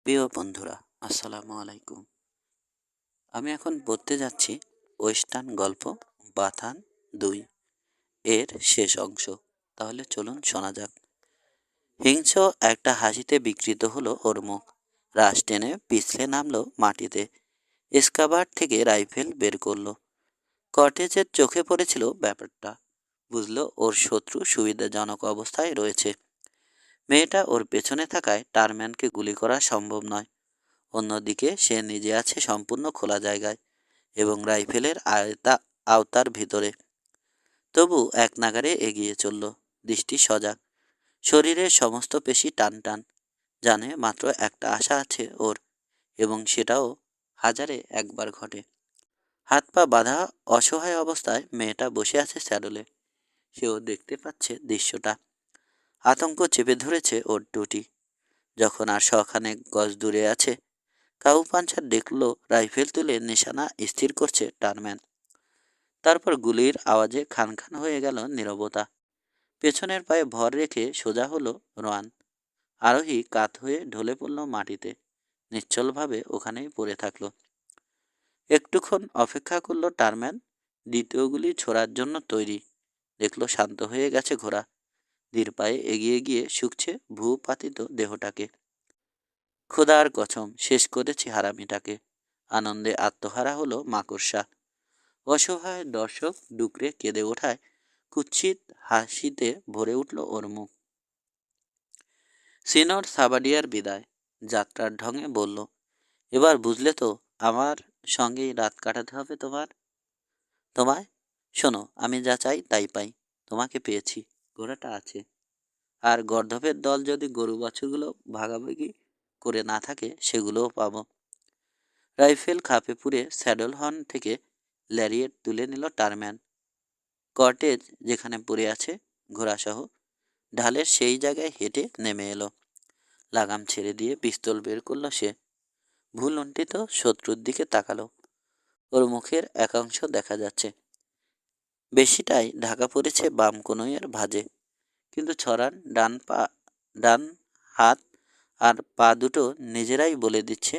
প্রিয় বন্ধুরা, আসসালামু আলাইকুম। আমি এখন পড়তে যাচ্ছি ওয়েস্টার্ন গল্প বাথান ২ এর শেষ অংশ। তাহলে চলুন শোনা যাক। হিংস্র একটা হাসিতে বিকৃত হলো ওর মুখ। রাশ টেনে পিছলে নামলো মাটিতে। স্কাবার্ড থেকে রাইফেল বের করলো। কটেজের চোখে পড়েছিল ব্যাপারটা। বুঝলো ওর শত্রু সুবিধাজনক অবস্থায় রয়েছে। মেয়েটা ওর পেছনে থাকায় টারম্যানকে গুলি করা সম্ভব নয়। অন্যদিকে সে নিজে আছে সম্পূর্ণ খোলা জায়গায় এবং রাইফেলের আওতার ভিতরে। তবু এক নাগাড়ে এগিয়ে চলল, দৃষ্টি সজাগ, শরীরের সমস্ত পেশি টান টান। জানে মাত্র একটা আশা আছে ওর, এবং সেটাও হাজারে একবার ঘটে। হাত পা বাঁধা অসহায় অবস্থায় মেয়েটা বসে আছে স্যাডলে। সেও দেখতে পাচ্ছে দৃশ্যটা। আতঙ্ক চেপে ধরেছে ওর টুটি। যখন আর শখানেক গজ দূরে আছে, কাউ পাঞ্চার দেখলো রাইফেল তুলে নিশানা স্থির করছে টারম্যান। তারপর গুলির আওয়াজে খান খান হয়ে গেল নীরবতা। পেছনের পায়ে ভর রেখে সোজা হলো রোয়ান। আরোহী কাত হয়ে ঢলে পড়ল মাটিতে। নিশ্চলভাবে ওখানেই পড়ে থাকলো। একটুক্ষণ অপেক্ষা করলো টারম্যান। দ্বিতীয় গুলি ছোড়ার জন্য তৈরি। দেখলো শান্ত হয়ে গেছে ঘোড়া। ধীর পায়ে এগিয়ে গিয়ে শুকছে ভূপাতিত দেহটাকে। খোদার কসম, শেষ করেছি হারামিটাকে। আনন্দে আত্মহারা হলো মাকড়সা। অসহায় দর্শক ডুকরে কেঁদে ওঠায় কুৎসিত হাসিতে ভরে উঠল ওর মুখ। সিনর সাবাডিয়ার বিদায় যাত্রার ঢঙে বলল, এবার বুঝলে তো আমার সঙ্গেই রাত কাটাতে হবে তোমায়। শোনো, আমি যা চাই তাই পাই। তোমাকে পেয়েছি, ঘোড়াটা আছে। আর গর্ধপের দল যদি গরু বাছুরগুলো ভাগাভাগি করে না থাকে, সেগুলোও পাবো। রাইফেল খাপে পুরে স্যাডল হর্ন থেকে ল্যারিয়েট তুলে নিল টারম্যান। কর্টেজ যেখানে পড়ে আছে ঘোড়াসহ, ঢালের সেই জায়গায় হেঁটে নেমে এলো। লাগাম ছেড়ে দিয়ে পিস্তল বের করলো সে। ভুলুণ্ঠিত শত্রুর দিকে তাকালো। ওর মুখের একাংশ দেখা যাচ্ছে। বেশিটাই ঢাকা পড়েছে বাম কনুইয়ের ভাঁজে। কিন্তু ছড়ান ডান হাত আর পা দুটো নিজেরাই বলে দিচ্ছে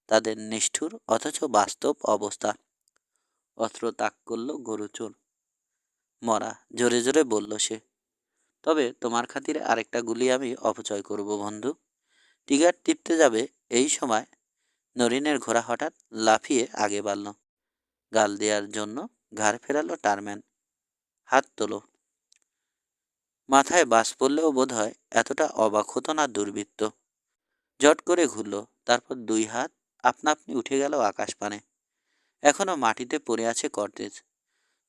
তাদের নিষ্ঠুর অথচ বাস্তব অবস্থা। অস্ত্র তাক করল গরুচোর মরা, জোরে জোরে বলল সে। তবে তোমার খাতিরে আরেকটা গুলি আমি অপচয় করব বন্ধু। টিগার টিপতে যাবে এই সময় নরিনের ঘোড়া হঠাৎ লাফিয়ে আগে বাড়ল। গাল দেওয়ার জন্য ঘাড় ফেরালো টারম্যান। হাত তোলো। মাথায় বাজ পড়লেও বোধ হয় এতটা অবাক হতো না দুর্বৃত্ত। জট করে ঘুরল, তারপর দুই হাত আপনা আপনি উঠে গেল আকাশপানে। এখনো মাটিতে পড়ে আছে কর্টেজ।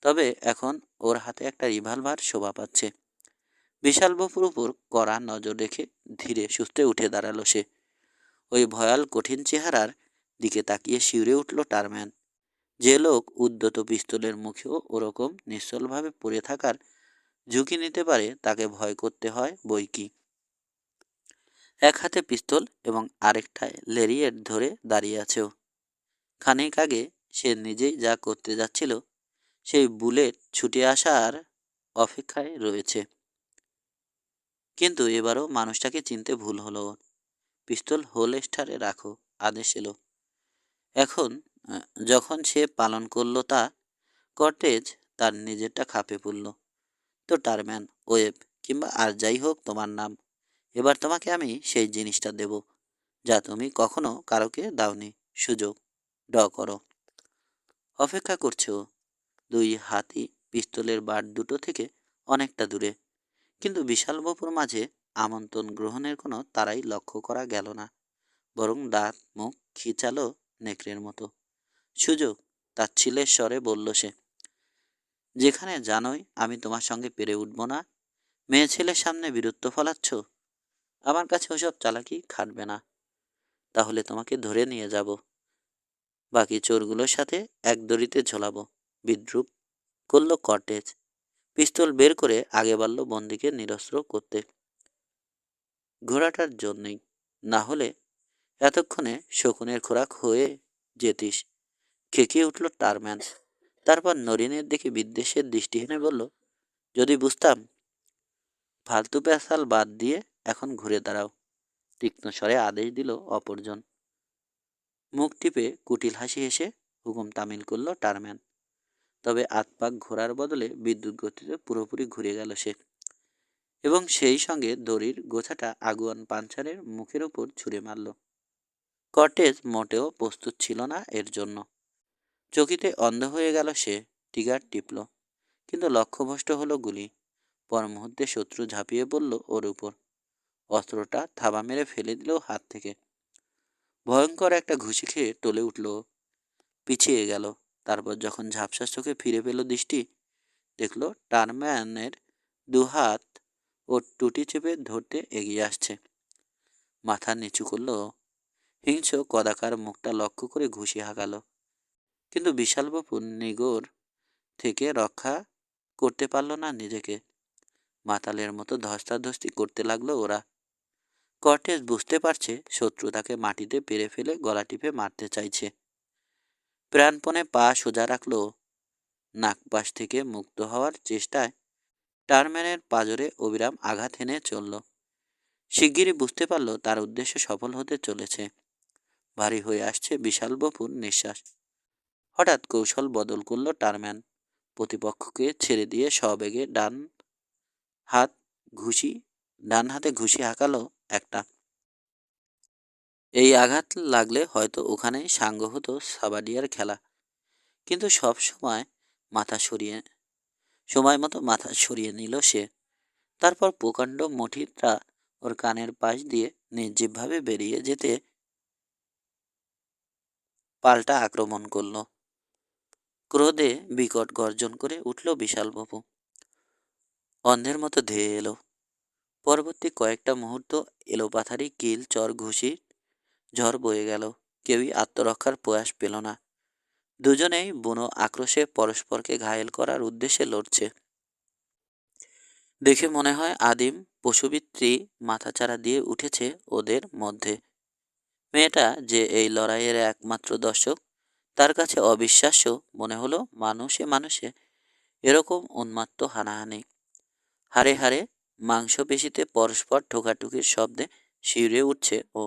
তবে এখন ওর হাতে একটা রিভলভার শোভা পাচ্ছে। বিশাল বপুর উপর কড়া নজর রেখে ধীরে সুস্থে উঠে দাঁড়ালো সে। ওই ভয়াল কঠিন চেহারার দিকে তাকিয়ে শিউরে উঠল টারম্যান। যে লোক উদ্যত পিস্তলের মুখেও ওরকম নিশ্চলভাবে পড়ে থাকার ঝুঁকি নিতে পারে, তাকে ভয় করতে হয় বই কি। এক হাতে পিস্তল এবং আরেকটায় লেরিয়েট ধরে দাঁড়িয়ে আছেও। খানিক আগে সে নিজেই যা করতে যাচ্ছিল, সেই বুলেট ছুটে আসার অপেক্ষায় রয়েছে। কিন্তু এবারও মানুষটাকে চিনতে ভুল হলো ওর। পিস্তল হোলস্টারে রাখো, আদেশ এলো। এখন যখন সে পালন করলো তা, কর্টেজ তার নিজেরটা খাপে পড়ল। তো টারম্যান, ওয়েব, কিংবা আর যাই হোক তোমার নাম, এবার তোমাকে আমি সেই জিনিসটা দেব যা তুমি কখনো কারোকে দাওনি, সুযোগ। করো। অপেক্ষা করছো। দুই হাতি পিস্তলের বাট দুটো থেকে অনেকটা দূরে। কিন্তু বিশাল বপুর মাঝে আমন্ত্রণ গ্রহণের কোনো তারাই লক্ষ্য করা গেল না। বরং দাঁত মুখ খিচালো নেকড়ের মতো। সুযোগ, তাচ্ছিল্যের স্বরে বলল সে। যেখানে জানোই আমি তোমার সঙ্গে পেরে উঠব না, মেয়ে ছেলের সামনে বীরত্ব ফলাচ্ছ। আমার কাছে ওসব চালাকি খাটবে না। তাহলে তোমাকে ধরে নিয়ে যাব, বাকি চোরগুলোর সাথে এক দড়িতে ঝোলাবো। বিদ্রুপ করল কর্টেজ। পিস্তল বের করে আগে বাড়ল বন্দিকে নিরস্ত্র করতে। ঘোড়াটার জন্যই, না হলে এতক্ষণে শকুনের খোরাক হয়ে যেতিস। খেকিয়ে উঠল টারম্যান। তারপর নরিনের দিকে বিদ্বেষের দৃষ্টি হেনে বলল, যদি বুঝতাম। ফালতু পেশাল বাদ দিয়ে এখন ঘুরে দাঁড়াও। তীক্ষ্ণ স্বরে আদেশ দিল অপরজন। মুখ টিপে কুটিল হাসি হেসে হুকুম তামিল করল টারম্যান। তবে আতপাক ঘোরার বদলে বিদ্যুৎ গতিতে পুরোপুরি ঘুরে গেল সে, এবং সেই সঙ্গে দড়ির গোছাটা আগুয়ান পাঞ্চারের মুখের উপর ছুঁড়ে মারল। কর্টেজ মোটেও প্রস্তুত ছিল না এর জন্য। চকিতে অন্ধ হয়ে গেল সে। টিগার টিপল, কিন্তু লক্ষ্যভ্রষ্ট হলো গুলি। পর মুহূর্তে শত্রু ঝাঁপিয়ে পড়ল ওর উপর। অস্ত্রটা থাবা মেরে ফেলে দিল হাত থেকে। ভয়ঙ্কর একটা ঘুষি খেয়ে টলে উঠল, পিছিয়ে গেল। তারপর যখন ঝাপসা চোখে ফিরে পেল দৃষ্টি, দেখল টারম্যানের দুহাত ওর টুটি চেপে ধরতে এগিয়ে আসছে। মাথা নিচু করল, হিংস্র কদাকার মুখটা লক্ষ্য করে ঘুষি হাঁকালো। কিন্তু বিশালবাবুর নিগড় থেকে রক্ষা করতে পারল না নিজেকে। মাতালের মতো ধস্তাধস্তি করতে লাগলো ওরা। কর্টেজ বুঝতে পারছে শত্রু তাকে মাটিতে পেরে ফেলে গলা টিপে মারতে চাইছে। প্রাণপণে পা সোজা রাখল। নাকপাশ থেকে মুক্ত হওয়ার চেষ্টায় টারম্যানের পাঁজরে অবিরাম আঘাত হেনে চলল। শিগগিরই বুঝতে পারল তার উদ্দেশ্য সফল হতে চলেছে। ভারী হয়ে আসছে বিশালবাবুর নিঃশ্বাস। হঠাৎ কৌশল বদল করল টারম্যান। প্রতিপক্ষকে ছেড়ে দিয়ে সবেগে ডান হাতে ঘুষি হাঁকালো একটা। এই আঘাত লাগলে হয়তো ওখানেই সাঙ্গ হতো সাবাডিয়ার খেলা। কিন্তু সময় মতো মাথা সরিয়ে নিল সে। তারপর প্রকাণ্ড মুঠিটা ওর কানের পাশ দিয়ে নির্জীবভাবে বেরিয়ে যেতে পাল্টা আক্রমণ করল। ক্রোধে বিকট গর্জন করে উঠল বিশালবাবু। অন্ধের মতো ধেয়ে এলো। পরবর্তী কয়েকটা মুহূর্ত এলোপাথারি কিল চর ঘুষির ঝড় বয়ে গেল। কেউই আত্মরক্ষার প্রয়াস পেল না। দুজনেই বুনো আক্রোশে পরস্পরকে ঘায়েল করার উদ্দেশ্যে লড়ছে। দেখে মনে হয় আদিম পশুবৃত্তি মাথাচাড়া দিয়ে উঠেছে ওদের মধ্যে। মেয়েটা যে এই লড়াইয়ের একমাত্র দর্শক, তার কাছে অবিশ্বাস্য মনে হলো মানুষে মানুষে এরকম উন্মাত্ত হানাহানি। হাড়ে হাড়ে মাংসপেশিতে পরস্পর ঠোকাঠুকির শব্দে শিউরে উঠছে ও।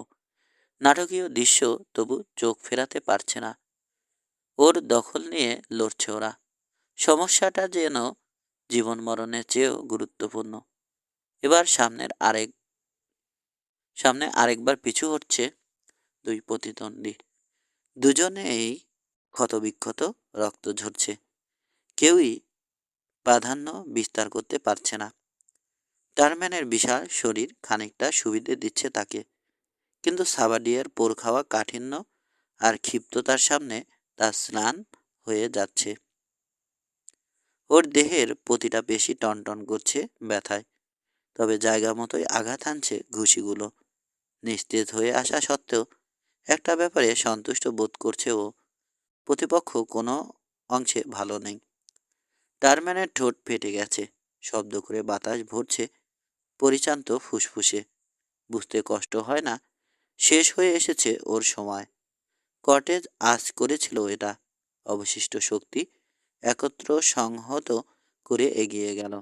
নাটকীয় দৃশ্য, তবু চোখ ফেরাতে পারছে না। ওর দখল নিয়ে লড়ছে ওরা। সমস্যাটা যেন জীবন মরণের চেয়েও গুরুত্বপূর্ণ। এবার সামনে আরেকবার পিছু হচ্ছে দুই প্রতিদ্বন্দ্বী। দুজনেই ক্ষতবিক্ষত, রক্ত ঝরছে। কেউই প্রাধান্য বিস্তার করতে পারছে না। টারম্যানের বিশাল শরীর খানিকটা সুবিধে দিচ্ছে তাকে, কিন্তু সাবাডিয়ার পোড় খাওয়া কাঠিন্য আর ক্ষিপ্ততার সামনে তা স্নান হয়ে যাচ্ছে। ওর দেহের প্রতিটা পেশি টনটন করছে ব্যথায়। তবে জায়গা মতোই আঘাত হানছে ঘুষিগুলো। নিস্তেজ হয়ে আসা সত্ত্বেও একটা ব্যাপারে সন্তুষ্ট বোধ করছে ও, প্রতিপক্ষ কোনো অংশে ভালো নেই। টারম্যানের ঠোঁট ফেটে গেছে, শব্দ করে বাতাস ভরছে পরিচান্ত ফুসফুসে। বুঝতে কষ্ট হয় না শেষ হয়ে এসেছে ওর সময়। কর্টেজ আজ করেছিল এটা। অবশিষ্ট শক্তি একত্র সংহত করে এগিয়ে গেল।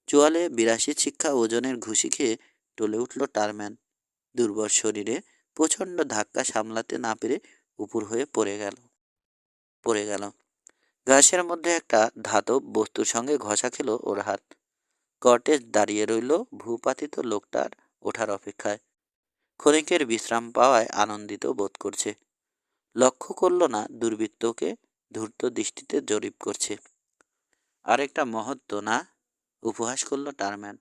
৪৪ শিক্ষা ওজনের ঘুষি খেয়ে টলে উঠল টারম্যান। দুর্বল শরীরে প্রচণ্ড ধাক্কা সামলাতে না পেরে উপুর হয়ে পড়ে গেল। ঘাসের মধ্যে একটা ধাতব বস্তুর সঙ্গে ঘষা খেল ওর হাত। কর্টেজ দাঁড়িয়ে রইল ভূপাতিত লোকটার ওঠার অপেক্ষায়। ক্ষণিকের বিশ্রাম পাওয়ায় আনন্দিত বোধ করছে। লক্ষ্য করল না দুর্বৃত্তকে ধূর্ত দৃষ্টিতে জরিপ করছে। আরেকটা মহত্ব না, উপহাস করল টারম্যান।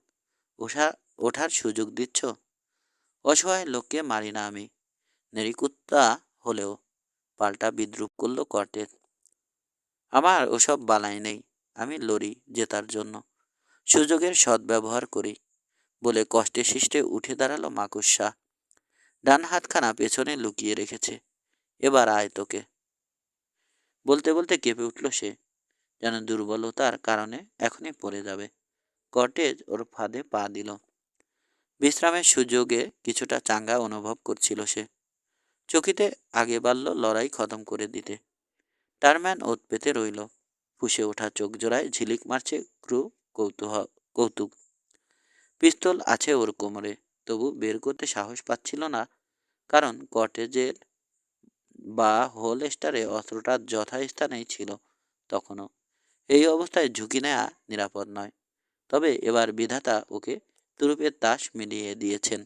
ওঠার সুযোগ দিচ্ছ? অসহায় লোককে মারি না আমি, নেড়িকুত্তা হলেও, পাল্টা বিদ্রুপ করল কর্টেজ। আমার ওসব বালাই নেই। আমি লড়ি জেতার জন্য, সুযোগের সদ্ব্যবহার করি বলে কষ্টে সৃষ্টে উঠে দাঁড়ালো মাকুসা। ডান হাতখানা পেছনে লুকিয়ে রেখেছে। এবার আয় তোকে। বলতে বলতে কেঁপে উঠল সে, যেন দুর্বলতার কারণে এখনই পড়ে যাবে। কর্টেজ ওর ফাঁদে পা দিল। বিশ্রামের সুযোগে কিছুটা চাঙ্গা অনুভব করছিল সে। চকিতে আগে বাড়ল লড়াই খতম করে দিতে। টারম্যান ওত পেতে রইল। ফুসে ওঠা চোখ জোড়ায় ঝিলিক মারছে ক্রু কৌতুক। পিস্তল আছে ওর কোমরে। তবু বের করতে সাহস পাচ্ছিল না, কারণ কটেজের বা হোলস্টারে অস্ত্রটা যথাস্থানেই ছিল তখনও। এই অবস্থায় ঝুঁকি নেওয়া নিরাপদ নয়। তবে এবার বিধাতা ওকে তুরুপের তাস মিলিয়ে দিয়েছেন।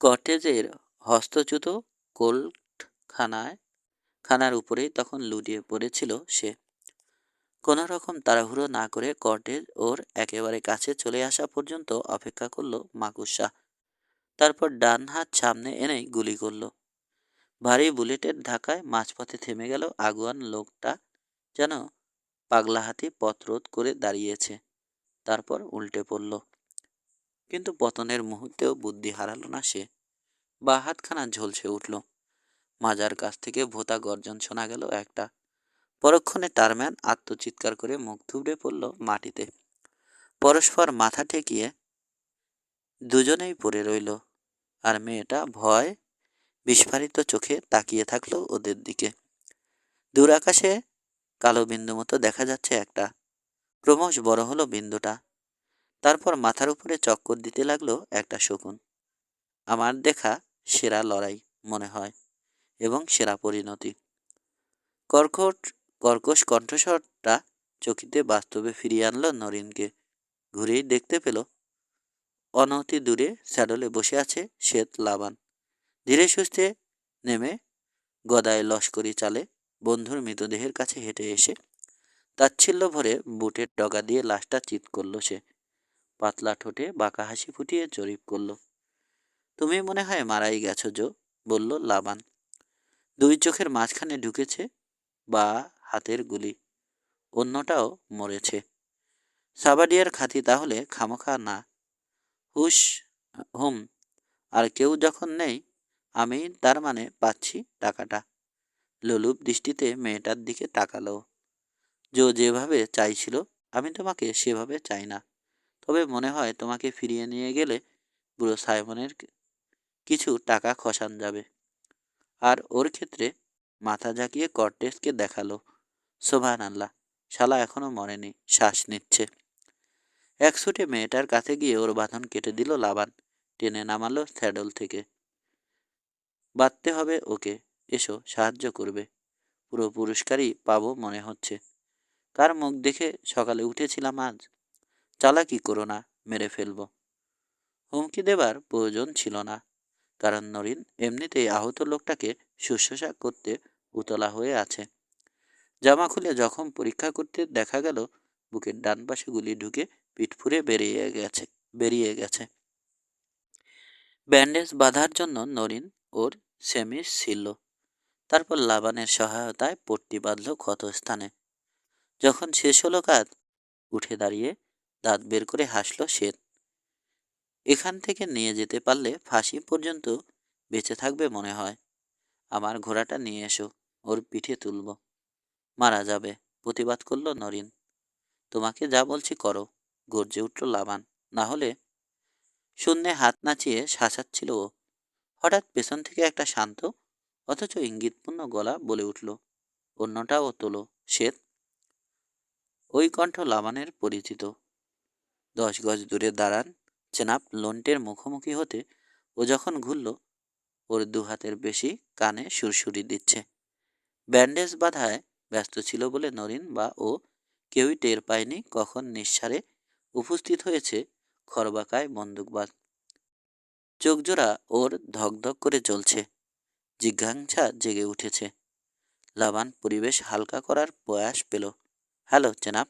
কটেজের হস্তচ্যুত খানার উপরেই তখন লুটিয়ে পড়েছিল সে। কোনো রকম তাড়াহুড়ো না করে কটেজ ওর একেবারে কাছে চলে আসা পর্যন্ত অপেক্ষা করলো মাকুসা। তারপর ডান হাত সামনে এনেই গুলি করলো। ভারী বুলেটের ধাক্কায় মাঝপথে থেমে গেল আগুয়ান লোকটা, যেন পাগলা হাতি পথ রোধ করে দাঁড়িয়েছে। তারপর উল্টে পড়ল। কিন্তু পতনের মুহূর্তেও বুদ্ধি হারালো না সে। বা হাতখানা ঝলসে উঠল। মাজার কাছ থেকে ভোঁতা গর্জন শোনা গেল একটা। পরক্ষণে টারম্যান আত্মচিৎকার করে মুখ থুবড়ে পড়ল মাটিতে। পরস্পর মাথা ঠেকিয়ে দুজনেই পড়ে রইল। আর মেয়েটা ভয় বিস্ফারিত চোখে তাকিয়ে থাকলো ওদের দিকে। দূর আকাশে কালো বিন্দু মতো দেখা যাচ্ছে একটা। ক্রমশ বড় হলো বিন্দুটা। তারপর মাথার উপরে চক্কর দিতে লাগলো একটা শকুন। আমার দেখা সেরা লড়াই মনে হয়, এবং সেরা পরিণতি। কর্কট কর্কশ কণ্ঠস্বরটা চকিতে বাস্তবে ফিরিয়ে আনলো নরিনকে। ঘুরেই দেখতে পেল অনতি দূরে স্যাডলে বসে আছে শ্বেত লাবান। ধীরে সুস্থে নেমে গদায় লস্করি চালে বন্ধুর মৃতদেহের কাছে হেঁটে এসে তাচ্ছিল্য ভরে বুটের ডগা দিয়ে লাশটা চিৎ করল সে। পাতলা ঠোঁটে বাঁকা হাসি ফুটিয়ে জরিপ করল। তুমি মনে হয় মারাই গেছো জো, বলল লাবান। দুই চোখের মাঝখানে ঢুকেছে বা হাতের গুলি, অন্যটাও মরেছে। সাবাডিয়ার খাতি তাহলে খামোখা না। হুস হুম, আর কেউ যখন নেই, আমি তার মানে পাচ্ছি টাকাটা। লোলুপ দৃষ্টিতে মেয়েটার দিকে তাকালো। জো যেভাবে চাইছিল আমি তোমাকে সেভাবে চাই না। তবে মনে হয় তোমাকে ফিরিয়ে নিয়ে গেলে বুড়ো সাইমনের কিছু টাকা খসান যাবে। আর ওর ক্ষেত্রে মাথা ঝাঁকিয়ে কর্টেসকে দেখালো। সোভান আল্লাহ, শালা এখনো মরেনি, শ্বাস নিচ্ছে। এক ছুটে মেয়েটার কাছে গিয়ে ওর বাঁধন কেটে দিল লাবান। টেনে নামালো স্যাডল থেকে। বাঁধতে হবে ওকে, এসো সাহায্য করবে। পুরো পুরস্কারই পাবো মনে হচ্ছে। কার মুখ দেখে সকালে উঠেছিলাম আজ? চালাকি করো না, মেরে ফেলবো। হুমকি দেবার প্রয়োজন ছিল না, কারণ নরিন এমনিতেই আহত লোকটাকে শুশ্রূষা করতে উতলা হয়ে আছে। জামা খুলে জখম পরীক্ষা করতে দেখা গেল বুকের ডান পাশে গুলি ঢুকে পিঠ ফুঁড়ে বেরিয়ে গেছে। ব্যান্ডেজ বাঁধার জন্য নরিন ওর সেমিস ছিল। তারপর লাবানের সহায়তায় পট্টি বাঁধল ক্ষতস্থানে। যখন শেষ হলো কাজ, উঠে দাঁড়িয়ে দাঁত বের করে হাসল শ্বেত। এখান থেকে নিয়ে যেতে পারলে ফাঁসি পর্যন্ত বেঁচে থাকবে মনে হয়। আমার ঘোড়াটা নিয়ে এসো, ওর পিঠে তুলব। মারা যাবে, প্রতিবাদ করল নরিন। তোমাকে যা বলছি করো, গর্জে উঠল লাবান। না হলে? শূন্যে হাত নাচিয়ে শাসাচ্ছিল ও। হঠাৎ পেছন থেকে একটা শান্ত অথচ ইঙ্গিতপূর্ণ গলা বলে উঠল, অন্যটাও তোলো শ্বেত। ওই কণ্ঠ লাবানের পরিচিত। 10 গজ দূরে দাঁড়ান চেনাব লন্টের মুখোমুখি হতে ও যখন ঘুরল, ওর দু হাতের বেশি কানে সুরসুরি দিচ্ছে। ব্যান্ডেজ বাঁধায় ব্যস্ত ছিল বলে নরিন বা ও কেউই টের পায়নি কখন নিঃসারে উপস্থিত হয়েছে খরবাকায় বন্দুকবাজ। চোখজোড়া ওর ধকধক করে জ্বলছে, জিজ্ঞাসা জেগে উঠেছে। লাবান পরিবেশ হালকা করার প্রয়াস পেল। হ্যালো চেনাব,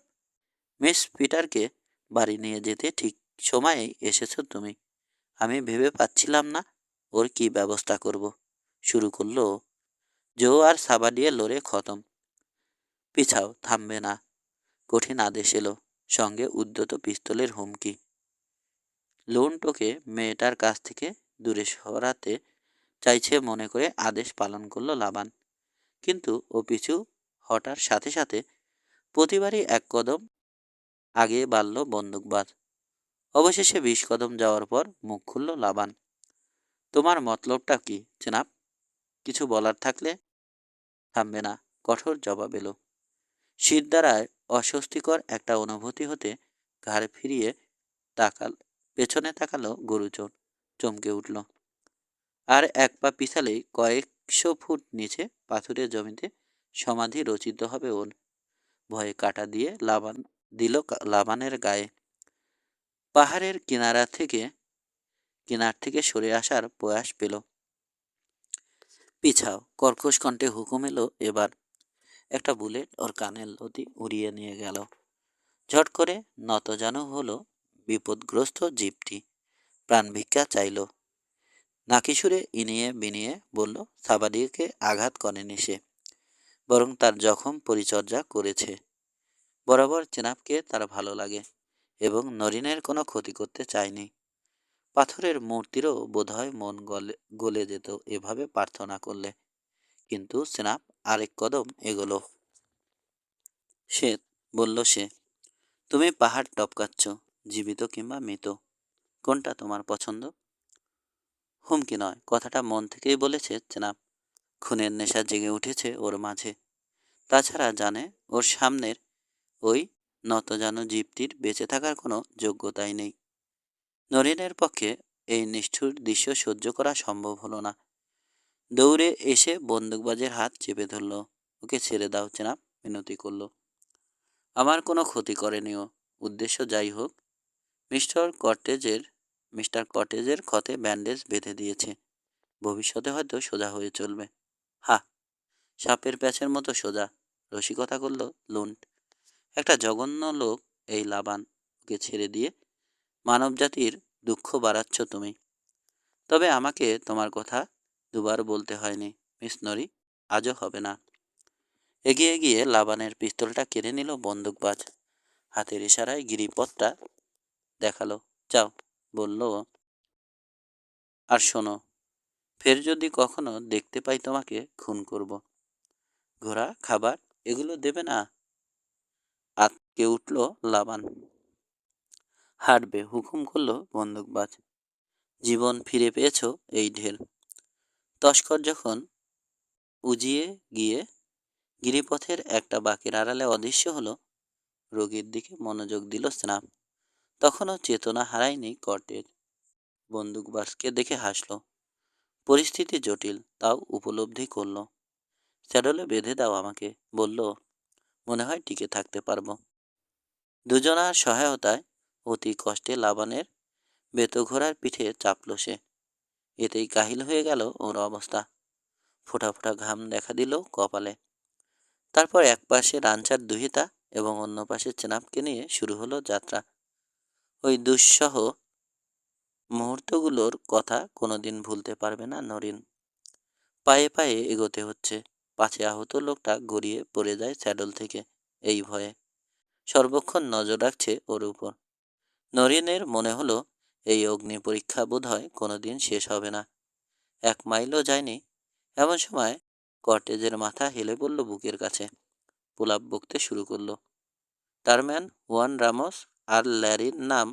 মিস পিটারকে বাড়ি নিয়ে যেতে ঠিক সময়েই এসেছো তুমি। আমি ভেবে পাচ্ছিলাম না ওর কি ব্যবস্থা করব। শুরু করলো জো আর সাবাডিয়ে লড়ে খতম। পিছাও, থামবে না। কঠিন আদেশ এলো, সঙ্গে উদ্যত পিস্তলের হুমকি। লোনটোকে মেয়েটার কাছ থেকে দূরে সরাতে চাইছে মনে করে আদেশ পালন করলো লাবান। কিন্তু ও পিছু হটার সাথে সাথে প্রতিবারই এক কদম আগে বাড়ল বন্দুকবাজ। অবশেষে 20 কদম যাওয়ার পর মুখ খুলল লাবান। তোমার মতলবটা কি জনাব? কিছু বলার থাকলে? থামবে না, কঠোর জবাব এলো। শিরদাঁড়ায় অস্বস্তিকর একটা অনুভূতি হতে ঘাড় ফিরিয়ে তাকাল পেছনে তাকালো গুরুচোর, চমকে উঠল। আর এক পা পিছালেই কয়েকশো ফুট নিচে পাথুরে জমিতে সমাধি রচিত হবে ওর। ভয়ে কাটা দিয়ে লাবানের গায়ে। পাহাড়ের কিনার থেকে সরে আসার প্রয়াস পেল। পিছাও, কর্কশ কণ্ঠে হুকুম এলো এবার। একটা বুলেট ওর কানের লতি উড়িয়ে নিয়ে গেল। ঝট করে নতজানু হলো বিপদগ্রস্ত জীবটি। প্রাণ ভিক্ষা চাইল। নাকিসুরে ইনিয়ে বিনিয়ে বলল, সাবাডিকে আঘাত করেনি সে, বরং তার জখম পরিচর্যা করেছে। বরাবর চেনাবকে তার ভালো লাগে এবং নরিনের কোনো ক্ষতি করতে চায়নি। পাথরের মূর্তিরও বোধহয় মন গলে যেত এভাবে প্রার্থনা করলে। কিন্তু সেনাপ আরেক কদম এগোলো। সে সে, তুমি পাহাড় টপকাচ্ছ, জীবিত কিংবা মৃত, কোনটা তোমার পছন্দ? হুমকি নয়, কথাটা মন থেকেই বলেছে চেনাব। খুনের নেশা জেগে উঠেছে ওর মাঝে। তাছাড়া জানে ওর সামনের ওই নতজানু জীবটির বেঁচে থাকার কোনো যোগ্যতাই নেই। নরিনের পক্ষে এই নিষ্ঠুর দৃশ্য সহ্য করা সম্ভব হলো না। দৌড়ে এসে বন্দুকবাজের হাত চেপে ধরল। ওকে ছেড়ে দাও চেনাব, মিনতি করল। আমার কোনো ক্ষতি করেনি ও, উদ্দেশ্য যাই হোক। মিস্টার কটেজের ক্ষতে ব্যান্ডেজ বেঁধে দিয়েছে। ভবিষ্যতে হয়তো সোজা হয়ে চলবে। হা, সাপের প্যাচের মতো সোজা। রসিকতা করল লুন্ট। একটা জঘন্য লোক এই লাবান। ওকে ছেড়ে দিয়ে মানবজাতির দুঃখ বাড়াচ্ছ তুমি। তবে আমাকে তোমার কথা দুবার বলতে হয়নি মিস নরি, আজও হবে না। এগিয়ে গিয়ে লাবানের পিস্তলটা কেড়ে নিল বন্দুকবাজ। হাতের ইশারায় গিরিপথটা দেখালো। যাও, বলল। আর শোনো, ফের যদি কখনো দেখতে পাই তোমাকে খুন করব। ঘোড়া, খাবার এগুলো দেবে না? আতকে উঠল লাবান। হাঁটবে, হুকুম করল বন্দুকবাজ। জীবন ফিরে পেয়েছ এই ঢেল। তস্কর যখন উজিয়ে গিয়ে গিরিপথের একটা বাঁকের আড়ালে অদৃশ্য হলো, রোগীর দিকে মনোযোগ দিল স্নাপ। তখনও চেতনা হারায়নি কর্টেজ। বন্দুকবাজকে দেখে হাসল। পরিস্থিতি জটিল, তাও উপলব্ধি করল। স্যাডলে বেঁধে দাও আমাকে, বলল। মনে হয় টিকে থাকতে পারবো। দুজনার সহায়তায় অতি কষ্টে লাবানের বেতঘোড়ার পিঠে চাপল সে। এতেই কাহিল হয়ে গেল ওর অবস্থা। ফোঁটা ফোঁটা ঘাম দেখা দিল কপালে। তারপর এক পাশে রাঞ্চার দুহিতা এবং অন্য পাশে চেনাবকে নিয়ে শুরু হলো যাত্রা। ওই দুঃসহ মুহূর্তগুলোর কথা কোনোদিন ভুলতে পারবে না নরিন। পায়ে পায়ে এগোতে হচ্ছে, পাছে আহত লোকটা গড়িয়ে পড়ে যায় স্যাডল থেকে, এই ভয়ে। সর্বক্ষণ নজর রাখছে ওর উপর। নরিনের মনে হলো এই অগ্নি পরীক্ষা বোধহয় কোনোদিন শেষ হবে না। 1 মাইলও যায়নি, এমন সময় কর্টেজের মাথা হেলে পড়ল বুকের কাছে। প্রলাপ বকতে শুরু করলো। টারম্যান ওয়ান রামোস আর ল্যারির নাম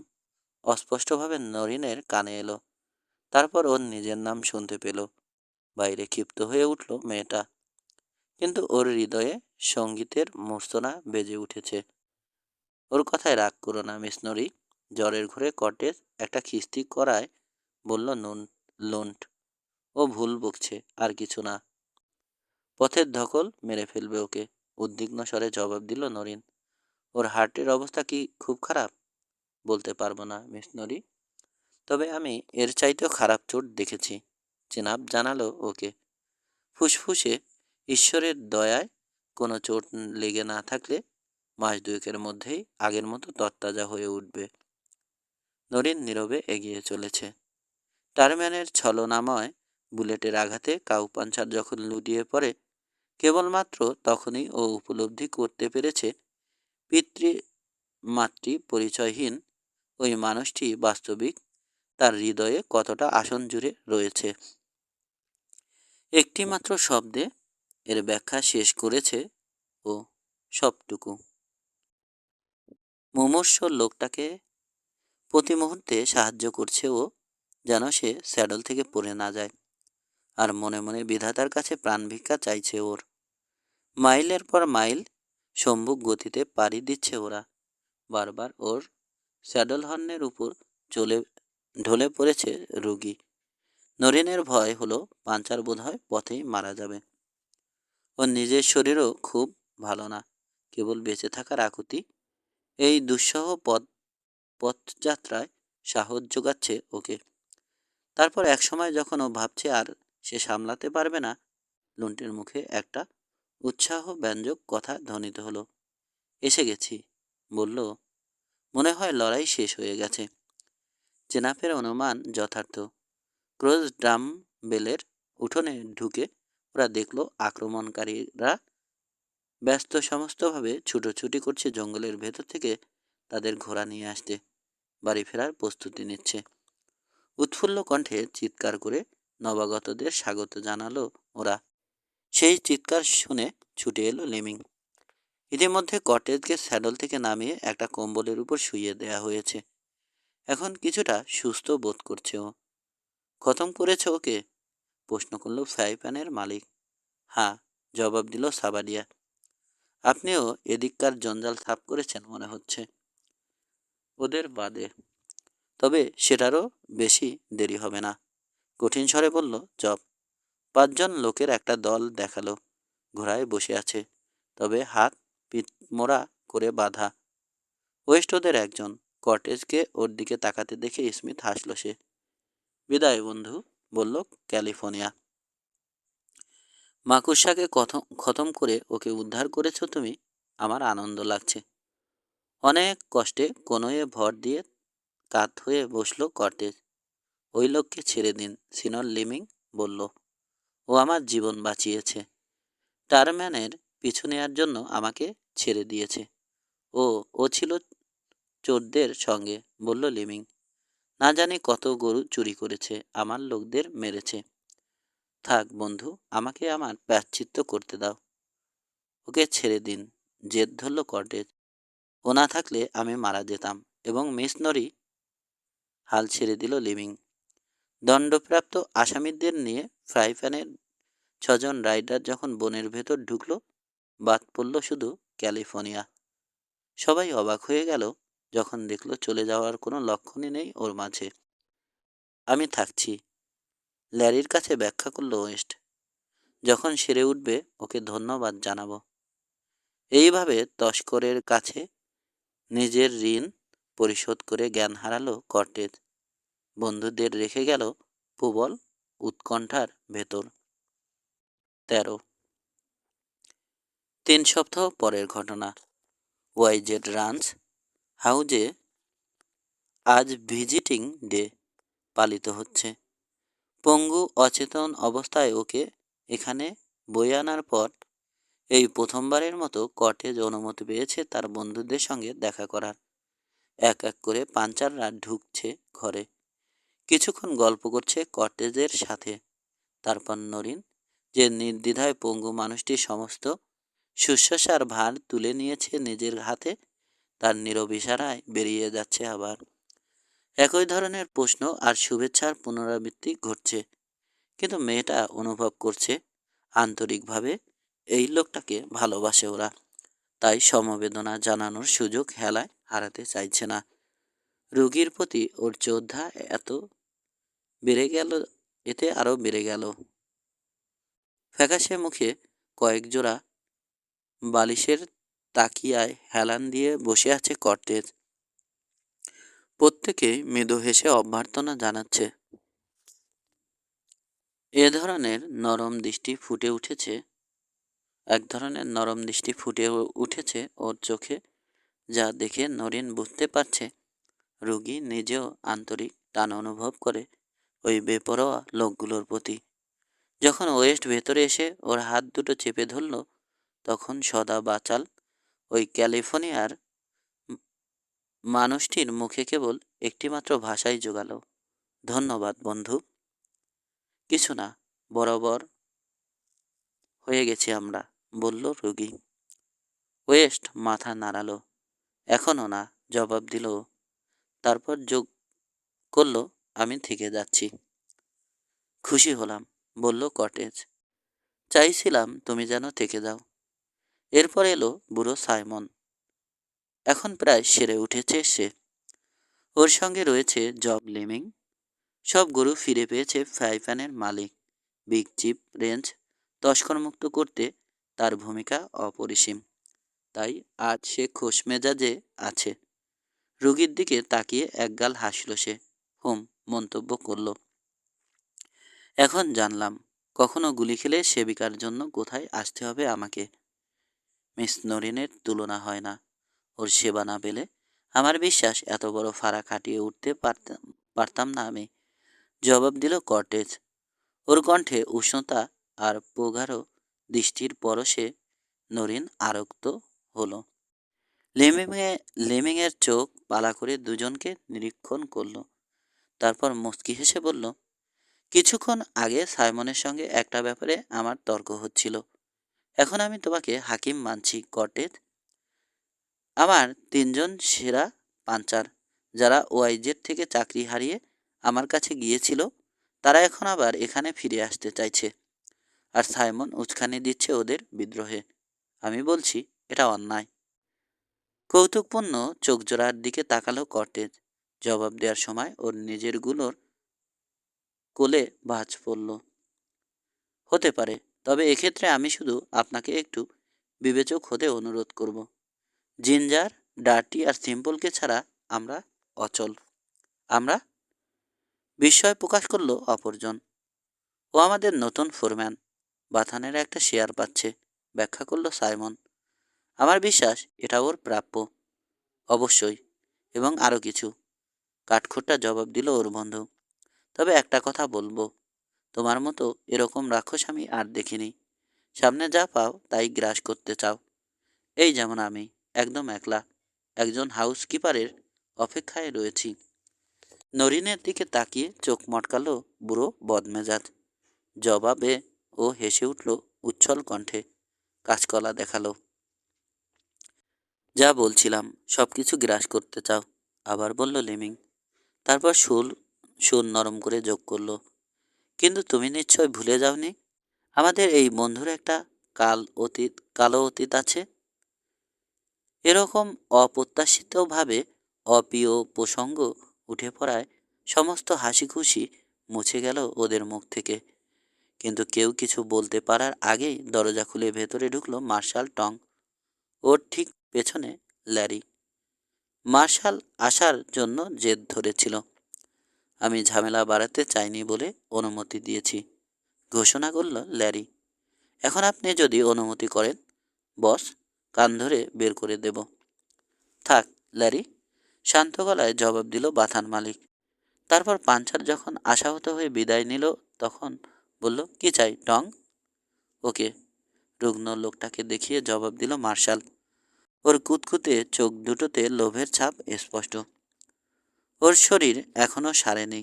অস্পষ্টভাবে নরিনের কানে এলো। তারপর ওর নিজের নাম শুনতে পেল। বাইরে ক্ষিপ্ত হয়ে উঠল মেয়েটা। কিন্তু ওর হৃদয়ে সঙ্গীতের মূর্ছনা বেজে উঠেছে। ওর কথায় রাগ করো না মিস নরি। জ্বরের ঘরে কটেজ একটা খিস্তি করায় বলল লুন্ট। ও ভুল বকছে, আর কিছু না। পথের ধকল মেরে ফেলবে ওকে, উদ্বিগ্ন স্বরে জবাব দিল নরিন। ওর হার্টের অবস্থা কি খুব খারাপ? বলতে পারবো না মিস নরি, তবে আমি এর চাইতেও খারাপ চোট দেখেছি, চেনাব জানালো ওকে। ফুসফুসে ঈশ্বরের দয়ায় কোনো চোট লেগে না থাকলে 1-2 মাসের মধ্যেই আগের মতো তরতাজা হয়ে উঠবে। নরিন নীরবে এগিয়ে চলেছে। টারম্যানের ছলনাময় বুলেটের আঘাতে কাউ পাঞ্চার যখন লুটিয়ে পড়ে, কেবলমাত্র তখনই ও উপলব্ধি করতে পেরেছে মাতৃ পরিচয়হীন ওই মানুষটি বাস্তবিক তার হৃদয়ে কতটা আসন জুড়ে রয়েছে। একটি মাত্র শব্দে এর ব্যাখ্যা শেষ করেছে ও, সবটুকু। মুমূর্ষ লোকটাকে প্রতি মুহূর্তে সাহায্য করছে ও, যেন সে স্যাডল থেকে পড়ে না যায়। আর মনে মনে বিধাতার কাছে প্রাণ ভিক্ষা চাইছে ওর। মাইলের পর মাইল সম্মুখ গতিতে পাড়ি দিচ্ছে ওরা। বারবার ওর স্যাডল হর্নের উপর চলে ঢলে পড়েছে রুগী। নরিনের ভয় হলো পাঞ্চার বোধহয় পথেই মারা যাবে। ওর নিজের শরীরও খুব ভালো না, কেবল বেঁচে থাকার আকুতি এই দুঃসহ পথযাত্রায় সাহস যোগাচ্ছে ওকে। তারপর একসময় যখন ও ভাবছে আর সে সামলাতে পারবে না, লুন্টির মুখে একটা উৎসাহ ব্যঞ্জক কথা ধ্বনিত হলো। এসে গেছি, বলল। মনে হয় লড়াই শেষ হয়ে গেছে। জেনাফের অনুমান যথার্থ। ক্রোজ ড্রাম বেলের উঠোনে ঢুকে ওরা দেখল আক্রমণকারীরা ব্যস্ত সমস্তভাবে ছুটোছুটি করছে জঙ্গলের ভেতর থেকে তাদের ঘোড়া নিয়ে আসতে বাড়ি ফেরার প্রস্তুতি নিচ্ছে। উৎফুল্ল কণ্ঠে চিৎকার করে নবাগতদের স্বাগত জানালো ওরা। সেই চিৎকার শুনে ছুটে এলো লিমিং। ইতিমধ্যে কটেজকে স্যাডল থেকে নামিয়ে একটা কম্বলের উপর শুইয়ে দেয়া হয়েছে। এখন কিছুটা সুস্থ বোধ করছে ও। খতম করেছে ওকে? প্রশ্ন করল ফ্রাই প্যানের মালিক। হ্যাঁ, জবাব দিল সাবাডিয়া। আপনিও এদিককার জঞ্জাল সাফ করেছেন মনে হচ্ছে, ওদের বাদে। তবে সেটারও বেশি দেরি হবে না, কঠিন স্বরে বলল জব। 5 জন লোকের একটা দল দেখালো। ঘোড়ায় বসে আছে, তবে হাত পিঠমোড়া করে বাঁধা। ওয়েস্ট ওদের একজন। কটেজকে ওর দিকে তাকাতে দেখে স্মিথ হাসল সে। বিদায় বন্ধু, বলল ক্যালিফোর্নিয়া। মাকুসাকে খতম করে ওকে উদ্ধার করেছ তুমি, আমার আনন্দ লাগছে। অনেক কষ্টে কোনোয়ে ভর দিয়ে কাত হয়ে বসল কর্টেজ। ওই লোককে ছেড়ে দিন, সিনর লিমিং বলল। ও আমার জীবন বাঁচিয়েছে। টারম্যানের পিছু নেয়ার জন্য আমাকে ছেড়ে দিয়েছে। ও ও ছিল চোরদের সঙ্গে, বলল লিমিং। না জানি কত গরু চুরি করেছে, আমার লোকদের মেরেছে। থাক বন্ধু, আমাকে আমার প্রায়শ্চিত্ত করতে দাও। ওকে ছেড়ে দিন, জেদ ধরল কর্টেজ। ও না থাকলে আমি মারা যেতাম, এবং মিস নরি। হাল ছেড়ে দিল লিমিং। দণ্ডপ্রাপ্ত আসামিদের নিয়ে ফ্রাই প্যানের 6 জন রাইডার যখন বনের ভেতর ঢুকল, বাদ পড়ল শুধু ক্যালিফোর্নিয়া। সবাই অবাক হয়ে গেল যখন দেখল চলে যাওয়ার কোনো লক্ষণই নেই ওর মাঝে। আমি থাকছি, ল্যারির কাছে ব্যাখ্যা করল ওয়েস্ট। যখন সেরে উঠবে ওকে ধন্যবাদ জানাবো। এইভাবে তস্করের কাছে নিজের ঋণ পরিশোধ করে জ্ঞান হারালো কর্টেজ। বন্ধুদের রেখে গেল প্রবল উৎকণ্ঠার ভেতর। 13। 3 সপ্তাহ পরের ঘটনা। ওয়াইজেড রাঞ্চ হাউজে আজ ভিজিটিং ডে পালিত হচ্ছে। পঙ্গু অচেতন অবস্থায় ওকে এখানে বয়ে আনার পর এই প্রথমবারের মতো কটেজ অনুমতি পেয়েছে তার বন্ধুদের সঙ্গে দেখা করার। এক এক করে পাঞ্চাররা ঢুকছে ঘরে, কিছুক্ষণ গল্প করছে কটেজের সাথে। তারপর নরিন, যে নির্দ্বিধায় পঙ্গু মানুষটি সমস্ত শুশ্রূষার ভার তুলে নিয়েছে নিজের হাতে, তার নীরব ইশারায় বেরিয়ে যাচ্ছে আবার। একই ধরনের প্রশ্ন আর শুভেচ্ছার পুনরাবৃত্তি ঘটছে, কিন্তু মেয়েটা অনুভব করছে আন্তরিকভাবে এই লোকটাকে ভালোবাসে ওরা। তাই সমবেদনা জানানোর সুযোগ হেলায় হারাতে চাইছে না। রোগীর প্রতি ওর শ্রদ্ধা এত বেড়ে গেল, এতে আরও বেড়ে গেল। ফ্যাকাশে মুখে কয়েক জোড়া বালিশের তাকিয়ায় হেলান দিয়ে বসে আছে কর্টেজ। প্রত্যেকেই মৃদু হেসে অভ্যর্থনা জানাচ্ছে। এক ধরনের নরম দৃষ্টি ফুটে উঠেছে ওর চোখে, যা দেখে নরিন বুঝতে পারছে রোগী নিজেও আন্তরিক টান অনুভব করে ওই বেপরোয়া লোকগুলোর প্রতি। যখন ওয়েস্ট ভেতরে এসে ওর হাত দুটো চেপে ধরল, তখন সদা বাচাল ওই ক্যালিফোর্নিয়ার মানুষটির মুখে কেবল একটিমাত্র ভাষাই জোগালো, ধন্যবাদ বন্ধু। কিছু না, বরাবর হয়ে গেছি আমরা, বলল রোগী। ওয়েস্ট মাথা নাড়ালো। এখনও না, জবাব দিল। তারপর যোগ করল, আমি থেকে যাচ্ছি। খুশি হলাম, বলল কটেজ। চাইছিলাম তুমি যেন থেকে যাও। এরপর এলো বুড়ো সাইমন। এখন প্রায় সেরে উঠেছে সে। ওর সঙ্গে রয়েছে জব লিমিং, সব গরু ফিরে পেয়েছে ফ্রাই প্যানের মালিক। বিগ চিপ রেঞ্জ তস্করমুক্ত করতে তার ভূমিকা অপরিসীম। তাই আজ সে খোশ মেজাজে আছে। রোগীর দিকে তাকিয়ে একগাল হাসল সে। হুম, মন্তব্য করল, এখন জানলাম কখনো গুলি খেলে সেবিকার জন্য কোথায় আসতে হবে আমাকে। মিস নরিনের তুলনা হয় না ওর সেবা না পেলে। আমার বিশ্বাস এত বড় ফাড়া কাটিয়ে উঠতে পারতাম না আমি। জবাব দিল কর্টেজ। ওর কণ্ঠে উষ্ণতা আর প্রগাঢ় দৃষ্টির পরশে নরিন আরক্ত হলো। লেমিংয়ের চোখ পালা করে দুজনকে নিরীক্ষণ করলো। তারপর মুচকি হেসে বলল, কিছুক্ষণ আগে সাইমনের সঙ্গে একটা ব্যাপারে আমার তর্ক হচ্ছিল। এখন আমি তোমাকে হাকিম মানছি কর্টেজ। আমার তিনজন সেরা পাঞ্চার যারা ওয়াইজেড থেকে চাকরি হারিয়ে আমার কাছে গিয়েছিল, তারা এখন আবার এখানে ফিরে আসতে চাইছে। আর সাইমন উস্কানি দিচ্ছে ওদের বিদ্রোহে। আমি বলছি এটা অন্যায়। কৌতুকপূর্ণ চোখজোড়ার দিকে তাকালো কর্টেজ। জবাব দেওয়ার সময় ওর নিজের গুলোর কোলে ভাঁজ পড়ল। হতে পারে, তবে এক্ষেত্রে আমি শুধু আপনাকে একটু বিবেচক হতে অনুরোধ করব। জিঞ্জার, ডার্টি আর সিম্পলকে ছাড়া আমরা অচল। আমরা? বিস্ময় প্রকাশ করলো অপরজন। ও আমাদের নতুন ফোরম্যান। বাথানের একটা শেয়ার পাচ্ছে, ব্যাখ্যা করলো সাইমন। আমার বিশ্বাস এটা ওর প্রাপ্য। অবশ্যই, এবং আরও কিছু, কাঠখোট্টা জবাব দিল ওর বন্ধু। তবে একটা কথা বলবো, তোমার মতো এরকম রাক্ষস আমি আর দেখিনি। সামনে যা পাও তাই গ্রাস করতে চাও। এই যেমন আমি, একদম একলা, একজন হাউসকিপারের অপেক্ষায় রয়েছি। নরিনের দিকে তাকিয়ে চোখ মটকালো বুড়ো বদমেজাজ। জবাবে ও হেসে উঠল উচ্ছল কণ্ঠে। কাঁচকলা দেখালো। যা বলছিলাম, সব কিছু গ্রাস করতে চাও, আবার বলল লিমিং। তারপর সুর নরম করে যোগ করলো, কিন্তু তুমি নিশ্চয় ভুলে যাওনি আমাদের এই বন্ধুর একটা কালো অতীত আছে। এরকম অপ্রত্যাশিতভাবে অপ্রিয় প্রসঙ্গ উঠে পড়ায় সমস্ত হাসি খুশি মুছে গেল ওদের মুখ থেকে। কিন্তু কেউ কিছু বলতে পারার আগেই দরজা খুলে ভেতরে ঢুকলো মার্শাল টং। ওর ঠিক পেছনে ল্যারি। মার্শাল আসার জন্য জেদ ধরেছিল। আমি ঝামেলা বাড়াতে চাইনি বলে অনুমতি দিয়েছি, ঘোষণা করল ল্যারি। এখন আপনি যদি অনুমতি করেন বস, কান ধরে বের করে দেব। থাক ল্যারি, শান্ত গলায় জবাব দিল বাথান মালিক। তারপর পাঞ্চার যখন আশাহত হয়ে বিদায় নিল তখন বলল, কি চাই টং? ওকে, রুগ্ন লোকটাকে দেখিয়ে জবাব দিল মার্শাল। ওর কুতকুতে চোখ দুটোতে লোভের ছাপ স্পষ্ট। ওর শরীর এখনো সারেনি।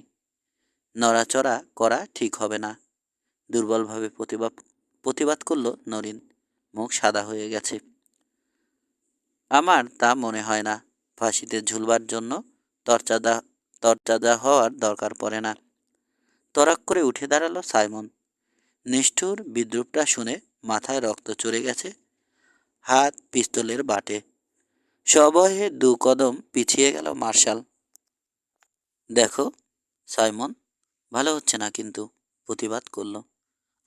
নড়াচড়া করা ঠিক হবে না। দুর্বলভাবে প্রতিবাদ করল নরিন। মুখ সাদা হয়ে গেছে। আমার তা মনে হয় না। ফাঁসিতে ঝুলবার জন্য তরচাদা তরচাদা হওয়ার দরকার পড়ে না। তরাক করে উঠে দাঁড়ালো সাইমন। নিষ্ঠুর বিদ্রুপটা শুনে মাথায় রক্ত চড়ে গেছে। হাত পিস্তলের বাটে। সবহে 2 কদম পিছিয়ে গেল মার্শাল। দেখো সাইমন, ভালো হচ্ছে না কিন্তু, প্রতিবাদ করল।